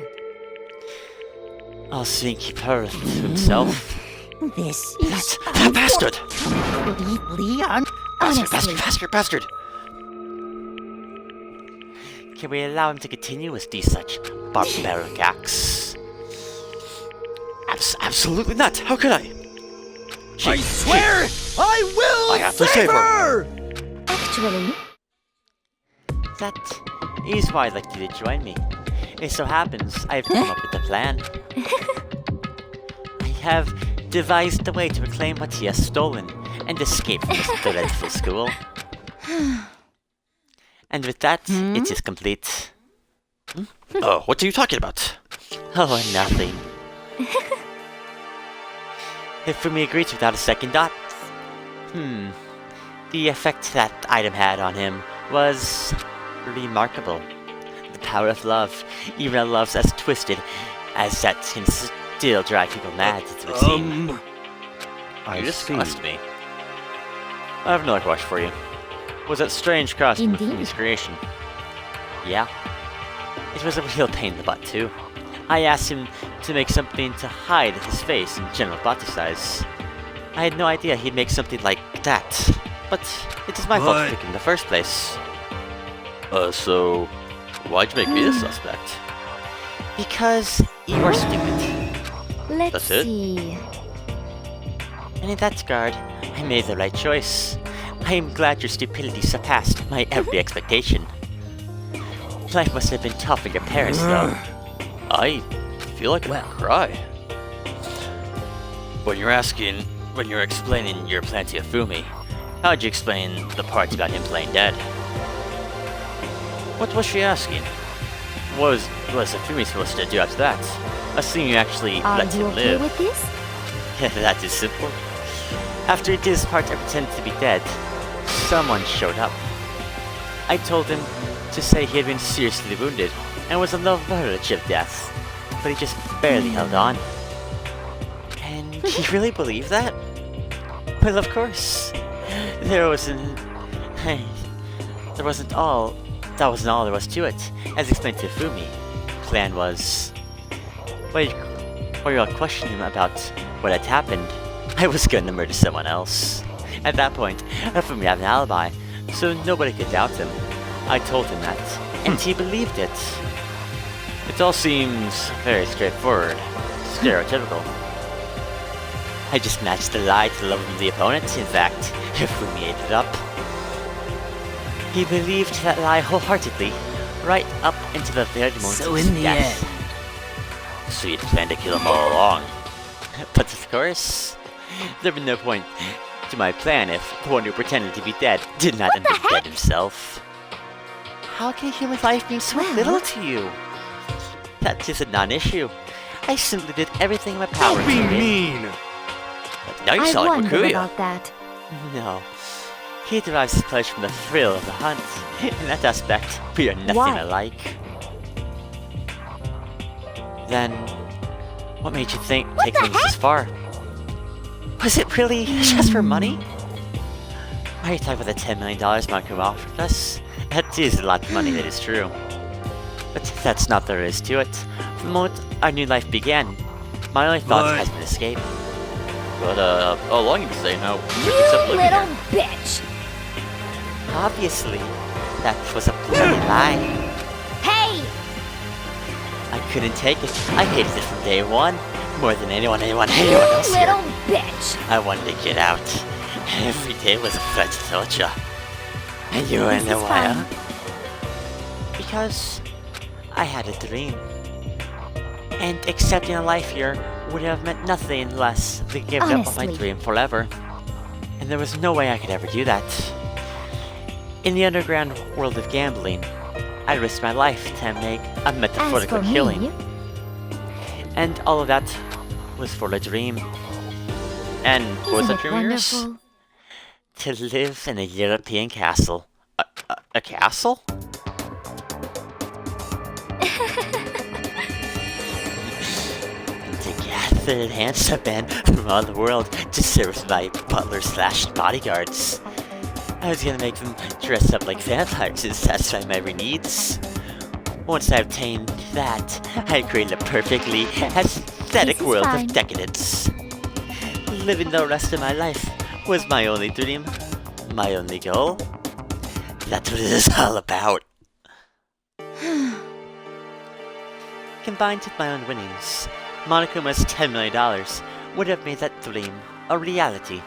I'll soon keep her to himself. This is That bastard! Leon. Honestly, Bastard! Can we allow him to continue with these such barbaric acts? Absolutely not! How could I? I swear I will I have to save her! Actually, That is why I'd like you to join me. It so happens I've come up with a plan. I have devised a way to reclaim what he has stolen and escape from this dreadful school. And with that, it is complete. Oh, what are you talking about? Oh, nothing. If Fumi agrees without a second thought. The effect that item had on him was remarkable. The power of love, even a love as twisted as that can still drive people mad, it would seem. I You see. disgust me. I have another question for you. Was that strange costume with Indeed. Fumi's creation? Yeah. It was a real pain in the butt, too. I asked him to make something to hide his face and general body size. I had no idea he'd make something like that. But it is my fault What? to pick him in the first place. So why'd you make me the suspect? Because you are stupid. let's That's it? see. And in that regard, I made the right choice. I am glad your stupidity surpassed my every expectation. Life must have been tough for your parents, though. I feel like I could cry. When you're explaining your plan to Yafumi, how'd you explain the parts about him playing dead? What was she asking? What was Yafumi supposed to do after that? Assuming you actually let him live. With this? That is simple. After he did his part to pretend to be dead, someone showed up. I told him to say he had been seriously wounded and was on the verge of death, but he just barely held on. And he really believed that? Well, of course. That wasn't all there was to it. As explained to Fumi, plan was... While you all questioned him about what had happened, I was going to murder someone else. At that point, Fumi had an alibi, so nobody could doubt him. I told him that, and he believed it. It all seems very straightforward, stereotypical. I just matched the lie to the love of the opponent. In fact, Fumi ate it up. He believed that lie wholeheartedly, right up into the very moment So of his in the death. end, So you'd planned to kill him all along. But of course, there was no point to my plan if the one who pretended to be dead did not end up dead himself. How can human life mean so little to you? That is a non-issue. I simply did everything in my power Don't be to mean! Now you I sound like wondered Rakuya. about that. No. He derives his pleasure from the thrill of the hunt. In that aspect, we are nothing Why? alike. Then, what made you take things this far? Was it really just for money? Are you talking about the $10 million Marco offered us? That is a lot of money, that is true. But that's not all there is to it. From the moment our new life began, my only thought has been escape. But, how long have you been saying how we could accept You living little here? bitch! Obviously, that was a bloody lie. Hey! I couldn't take it. I hated it from day one. More than anyone You else here. little bitch! I wanted to get out. Every day was a threat to torture. And you wanna know why? Huh? Because I had a dream. And accepting a life here would have meant nothing less than giving up on my Honestly. dream forever. And there was no way I could ever do that. In the underground world of gambling, I risked my life to make a As metaphorical for killing. me, And all of that was for a dream. And what was isn't that it dream of yours? wonderful? To live in a European castle. A castle? And to gather handsome men from all the world to serve as my butler/bodyguards. I was gonna make them dress up like vampires to satisfy my every needs. Once I obtained that, I created a perfectly aesthetic This is world fine. of decadence. Living the rest of my life was my only dream, my only goal. That's what it is all about. Combined with my own winnings, Monokuma's $10 million would have made that dream a reality.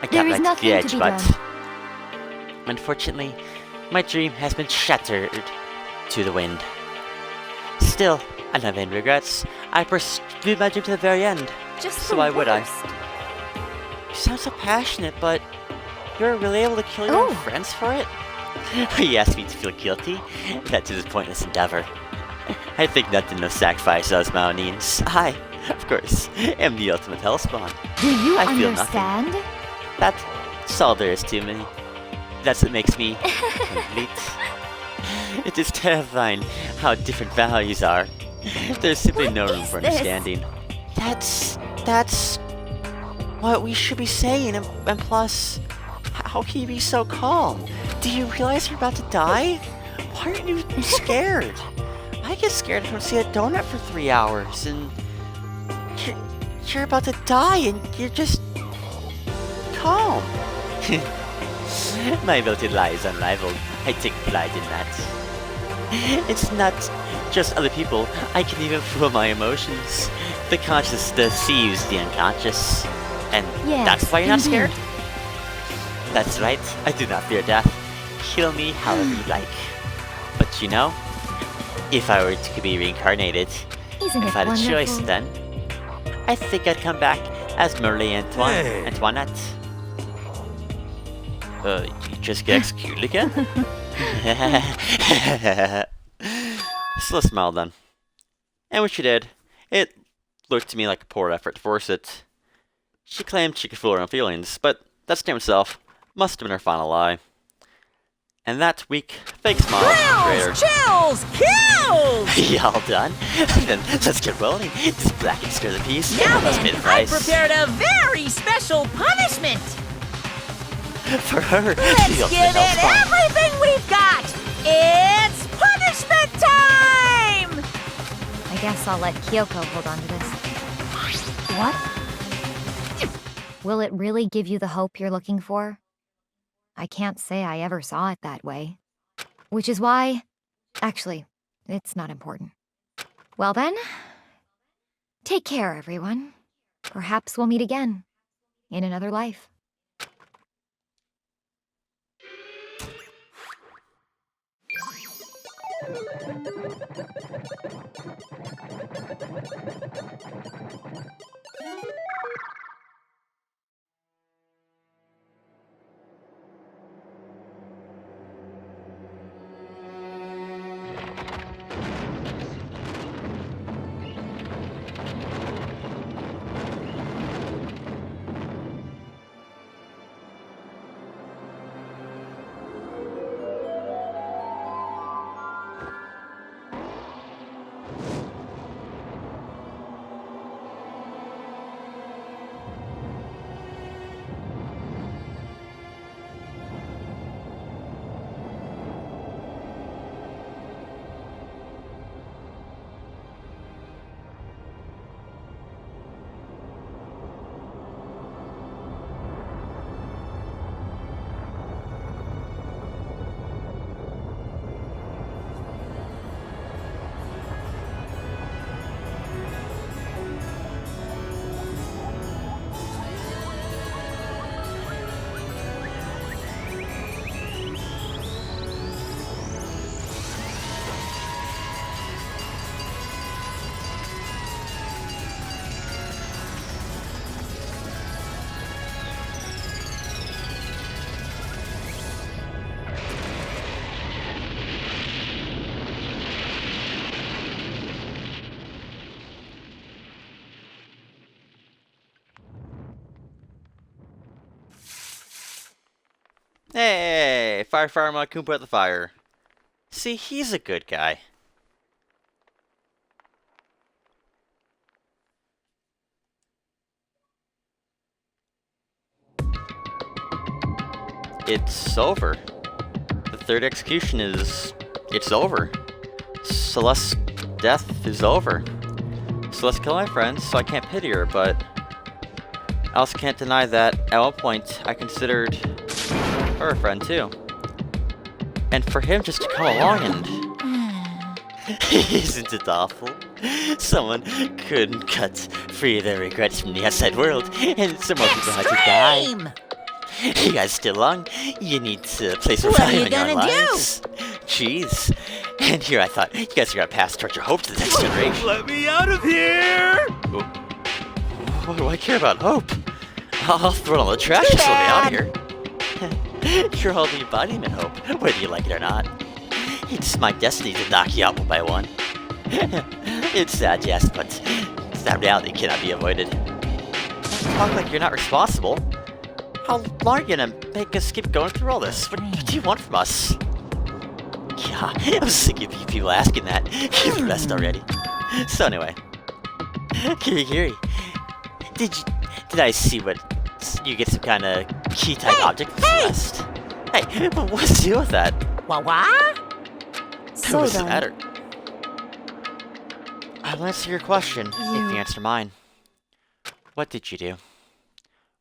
I There got is right to nothing the to edge, be but done. unfortunately, my dream has been shattered to the wind. Still, I don't have any regrets. I pursued my dream to the very end. Just So the why would I? worst. You sound so passionate, but you're really able to kill your own Oh. friends for it? You asked me to feel guilty? That is a pointless endeavor. I think nothing of sacrifice those my own needs. I, of course, am the ultimate hellspawn. Do you I feel nothing. understand? That's all there is to me. That's what makes me complete. It is terrifying how different values are. There's simply no room for this? understanding. That's what we should be saying, and plus, how can you be so calm? Do you realize you're about to die? Why aren't you scared? I get scared if I don't see a donut for 3 hours, and you're about to die, and you're just calm. My ability to lie is unrivaled. I take pride in that. It's not just other people. I can even fool my emotions. The conscious deceives the unconscious. And Yes, that's why you're not indeed. scared? That's right. I do not fear death. Kill me however you like. But you know, if I were to be reincarnated, Isn't if it I had a wonderful? choice then, I think I'd come back as Marie Antoinette. You just get executed again? So let's smile then. And when she did, it looked to me like a poor effort to force it. She claimed she could fool her own feelings, but that statement itself must have been her final lie. And that weak, fake smile betrayed her. Chills! Kills! Y'all done? Then let's get rolling. This blackened scare the piece. Now Must then, pay the I price. prepared a very special punishment! For her, Let's the give ultimate it hellspawn. everything we've got! It's punishment time! I guess I'll let Kyoko hold on to this. What? Will it really give you the hope you're looking for? I can't say I ever saw it that way. Which is why... Actually, it's not important. Well then, take care, everyone. Perhaps we'll meet again. In another life. Hey, Fire Makumpa at the fire. See, he's a good guy. It's over. The third execution it's over. Celeste's death is over. Celeste killed my friend, so I can't pity her, but I also can't deny that at one point I considered her a friend too. And for him just to come along and... Isn't it awful? Someone couldn't cut free their regrets from the outside world, and someone people had to die. Extreme! You guys still along? You need to place some What are value you in your own gonna do? lives. Jeez. And here I thought, you guys are gonna pass torch your hope to the next generation. Let me out of here! What do I care about hope? I'll throw it on the trash to get me out of here. You're all the embodiment of hope, whether you like it or not. It's my destiny to knock you out one by one. It's sad, yes, but that reality cannot be avoided. Talk like you're not responsible. How long are you gonna make us keep going through all this? What do you want from us? God, I'm sick of you people asking that. Give the rest already. So anyway, Kiri, did I see what you get some kind of key type object from Celeste? Hey, what's the deal with that? What? So What's the then, matter? I'll answer your question if you answer mine. What did you do?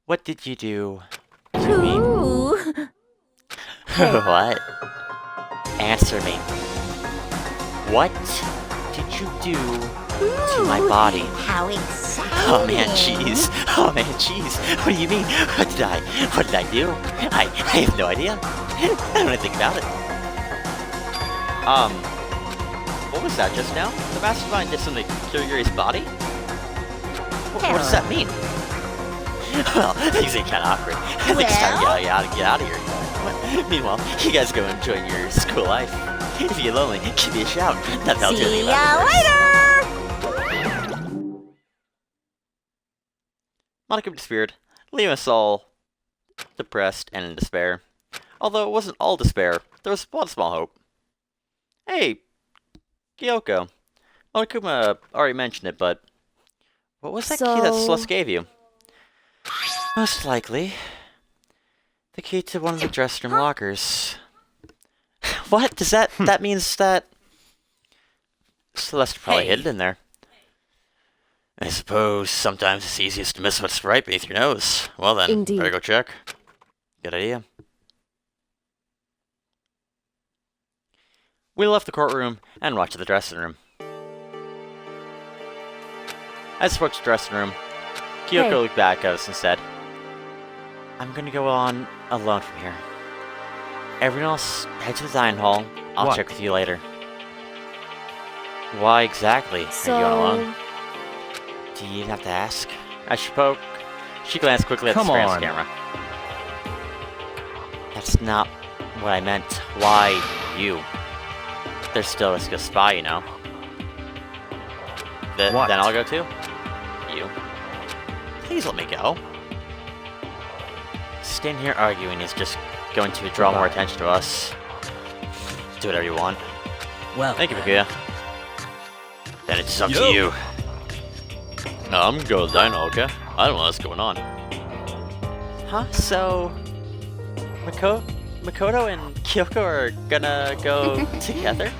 What did you do to me? Ooh. What? Answer me. What did you do to my body? How exciting! Oh man, jeez. Oh man, jeez. What do you mean? What did I do? I have no idea. I don't know anything about it. What was that just now? The mastermind did something to Kirigiri's body? What does that mean? Well, things are kind of awkward. I think it's time to get out of here. Meanwhile, you guys go enjoy your school life. If you get lonely, give me a shout. Nothing else See ya later! Monokuma disappeared, leaving us all depressed and in despair. Although it wasn't all despair, there was one small hope. Hey, Kyoko. Monokuma already mentioned it, but what was that key that Celeste gave you? Most likely, the key to one of the dressing room lockers. What? Does that means that Celeste probably hid it in there. I suppose sometimes it's easiest to miss what's right beneath your nose. Well then, Indeed. better go check. Good idea. We left the courtroom and walked to the dressing room. As we approached the dressing room, Kyoko looked back at us and said, I'm gonna go on alone from here. Everyone else, head to the dining hall. I'll check with you later. Why exactly are you going alone? Do you even have to ask? As she glanced quickly at the surveillance camera. That's not what I meant. Why you? There's still a risk of spy, you know. Then I'll go too? You. Please let me go. Staying here arguing is just going to draw more attention to us. Do whatever you want. Well, thank you, Makuya. Then it's up to you. No, I'm gonna go to the dino, okay? I don't know what's going on. Huh? So... Makoto and Kyoko are gonna go together?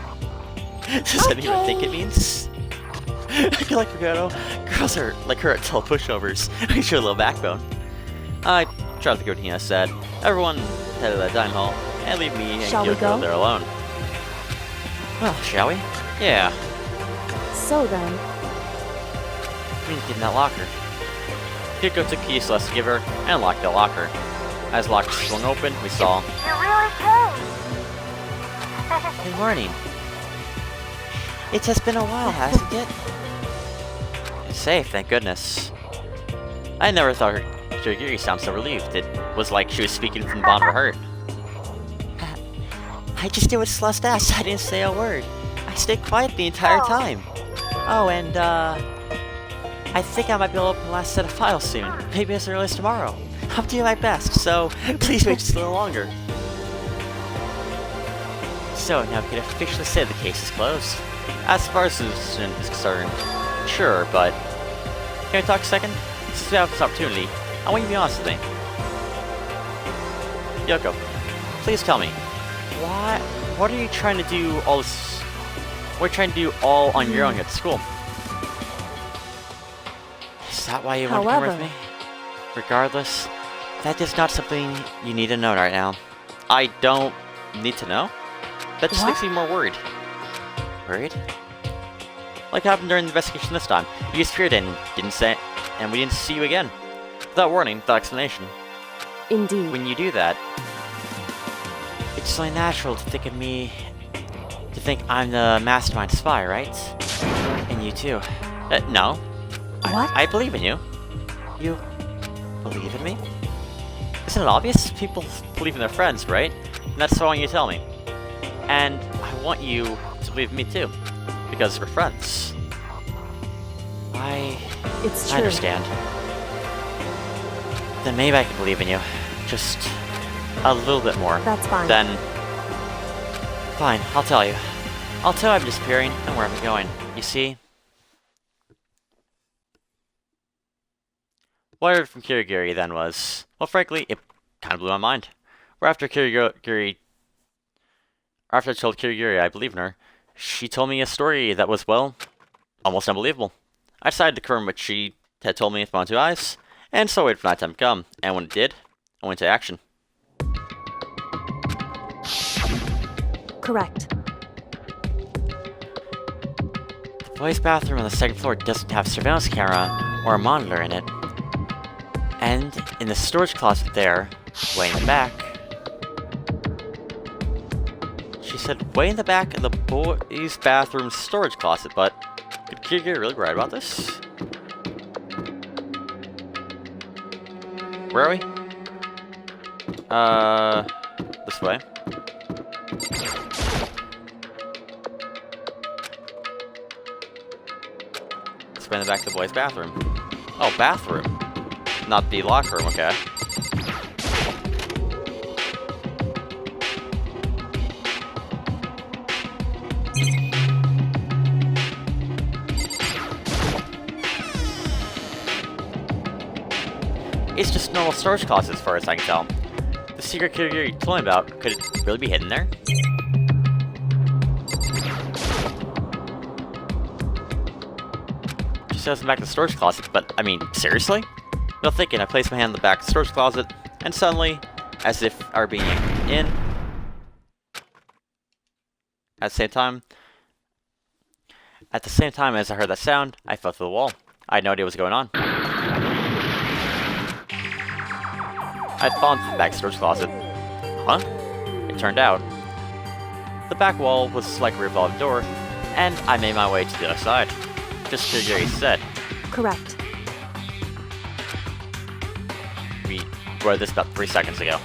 Does that mean what I think it means? I feel like Makoto. Girls are like her at tall pushovers. We show a little backbone. I tried to go to Hina said. Everyone head to the dining hall and leave me and Kyoko there alone. Well, shall we? Yeah. So then... We need to get in that locker. Kyoko took keys Celeste to give her and locked the locker. As the locker swung open, we saw... You really came! Good morning. It has been a while, hasn't it? It's safe, thank goodness. I never thought her Kirigiri sounded so relieved. It was like she was speaking from the bottom of her heart. I just did what Celeste asked. I didn't say a word. I stayed quiet the entire time. Oh, and I think I might be able to open the last set of files soon. Maybe as early as tomorrow. I'm doing my best, so please wait just a little longer. So now we can officially say the case is closed. As far as Susan is concerned, sure, but can we talk a second? Since we have this opportunity, I want you to be honest with me. Yoko, please tell me, what are you trying to do all this? What are you trying to do all on your own here at the school? Is that why you want to come with me? Regardless, that is not something you need to know right now. I don't need to know? That just makes me more worried. Worried? Like happened during the investigation this time. You disappeared and we didn't see you again. Without warning, without explanation. Indeed. When you do that, it's only natural to think of me, to think I'm the mastermind spy, right? And you too. No. I believe in you. You believe in me? Isn't it obvious? People believe in their friends, right? And that's what I want you to tell me. And I want you to believe in me too. Because we're friends. It's true. I understand. Then maybe I can believe in you. Just a little bit more. That's fine. Then... Fine, I'll tell you. I'll tell you I'm disappearing and where I'm going. You see? What I heard from Kirigiri then was... Well, frankly, it kind of blew my mind. After I told Kirigiri I believed in her, she told me a story that was, well, almost unbelievable. I decided to confirm what she had told me with my own two eyes, and so I waited for night time to come. And when it did, I went to action. Correct. The boys' bathroom on the second floor doesn't have a surveillance camera or a monitor in it. And in the storage closet there, way in the back, she said way in the back of the boys' bathroom storage closet, but could Kiryu really be right about this? Where are we? This way. This way in the back of the boys' bathroom. Oh, bathroom. Not the locker room, okay. It's just normal storage closet as far as I can tell. The secret Kiryu told me about, could it really be hidden there? She says I'm back in the storage closet, but I mean, seriously? No thinking, I placed my hand in the back of the storage closet, and suddenly, as if I were being in, at the same time as I heard that sound, I fell through the wall. I had no idea what was going on. I'd fallen to the back storage closet. Huh? It turned out, the back wall was like a revolving door, and I made my way to the other side. Just as Gary said. Correct. We read this about 3 seconds ago.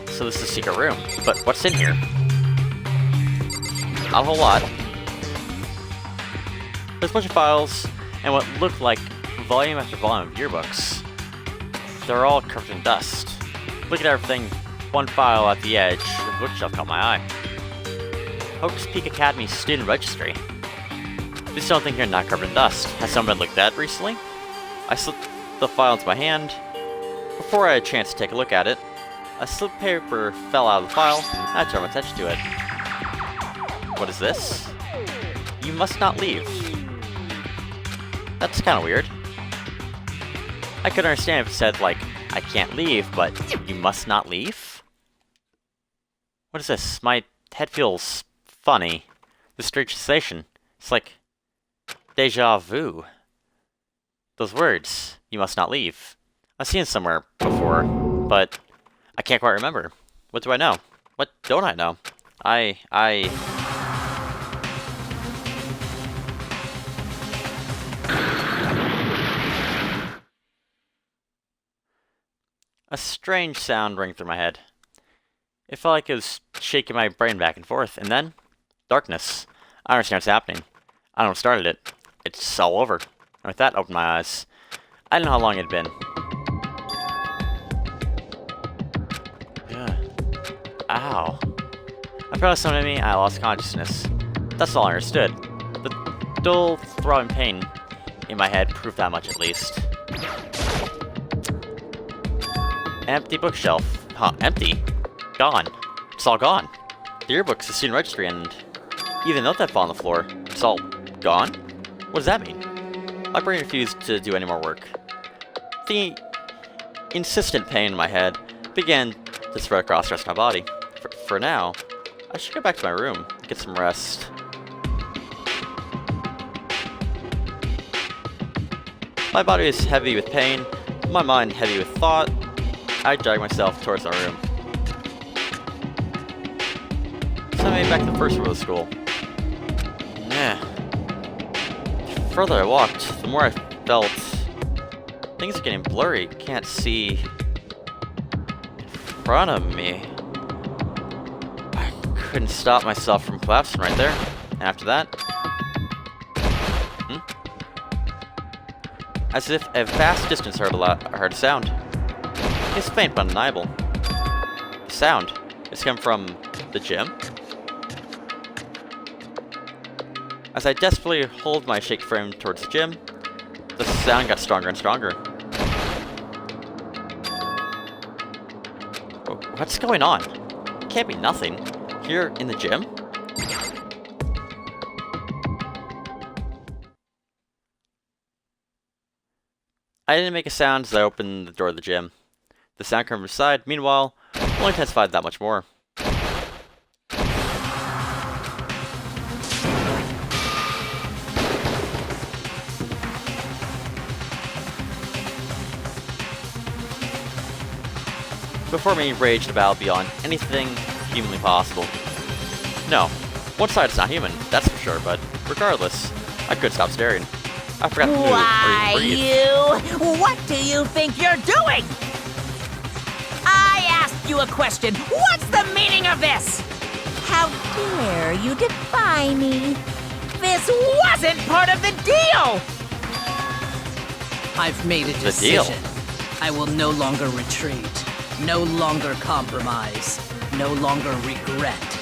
So this is a secret room, but what's in here? Not a whole lot. There's a bunch of files, and what looked like volume after volume of yearbooks. They're all covered in dust. Looking at everything, one file at the edge of the bookshelf caught my eye. Hocus Peak Academy Student Registry. Please don't think you're not covered in dust. Has someone looked at it recently? I slipped the file into my hand. Before I had a chance to take a look at it, a slip of paper fell out of the file, and I turned my attention to it. What is this? You must not leave. That's kind of weird. I could understand if it said, like, I can't leave, but you must not leave? What is this? My head feels funny. This strange sensation. It's like deja vu. Those words, you must not leave. I've seen it somewhere before, but I can't quite remember. What do I know? What don't I know? A strange sound rang through my head. It felt like it was shaking my brain back and forth, and then darkness. I don't understand what's happening. I don't know what started it. It's all over. And with that, I opened my eyes. I didn't know how long it had been. Ow. I felt something in me, I lost consciousness. That's all I understood. The dull, throbbing pain in my head proved that much at least. Empty bookshelf. Huh, empty? Gone. It's all gone. The yearbook's the student registry, and even note that fell on the floor. It's all gone? What does that mean? My brain refused to do any more work. The insistent pain in my head began to spread across the rest of my body. For now, I should go back to my room and get some rest. My body is heavy with pain, my mind heavy with thought. I dragged myself towards my room. So I made it back to the first floor of the school. The further I walked, the more I felt things are getting blurry. Can't see in front of me. I couldn't stop myself from collapsing right there. And after that, as if a vast distance heard a sound. It's faint but undeniable. The sound is coming from the gym. As I desperately hold my shake frame towards the gym, the sound got stronger and stronger. What's going on? It can't be nothing. Here in the gym? I didn't make a sound as I opened the door of the gym. The sound coming from inside, meanwhile, only intensified that much more. before me raged about beyond anything humanly possible. No, one side is not human, that's for sure, but regardless, I couldn't stop staring. I forgot to move Why, or even breathe. you? What do you think you're doing? I asked you a question. What's the meaning of this? How dare you defy me? This wasn't part of the deal! I've made a The deal. decision. I will no longer retreat, no longer compromise, no longer regret.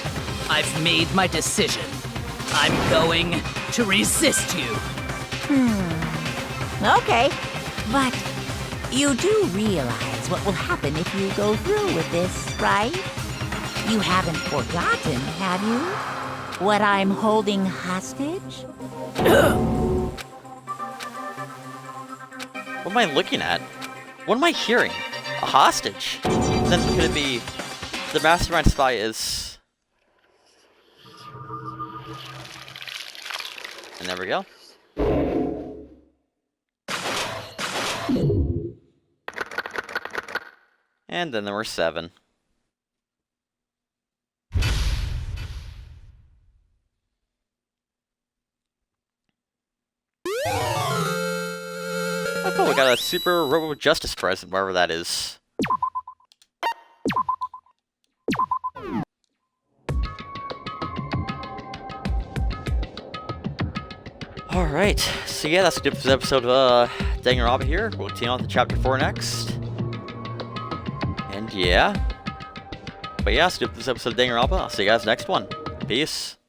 I've made my decision. I'm going to resist you. Okay, but you do realize what will happen if you go through with this, right? You haven't forgotten, have you? What I'm holding hostage? What am I looking at? What am I hearing? A hostage? Then could it be the mastermind spy is... And there we go. And then there were 7. Oh cool, we got a super Robo Justice present, wherever that is. Alright, so yeah, that's a good episode of Danganronpa here. We'll continue on to chapter 4 next. And yeah. But yeah, that's a good episode of Danganronpa. I'll see you guys next one. Peace.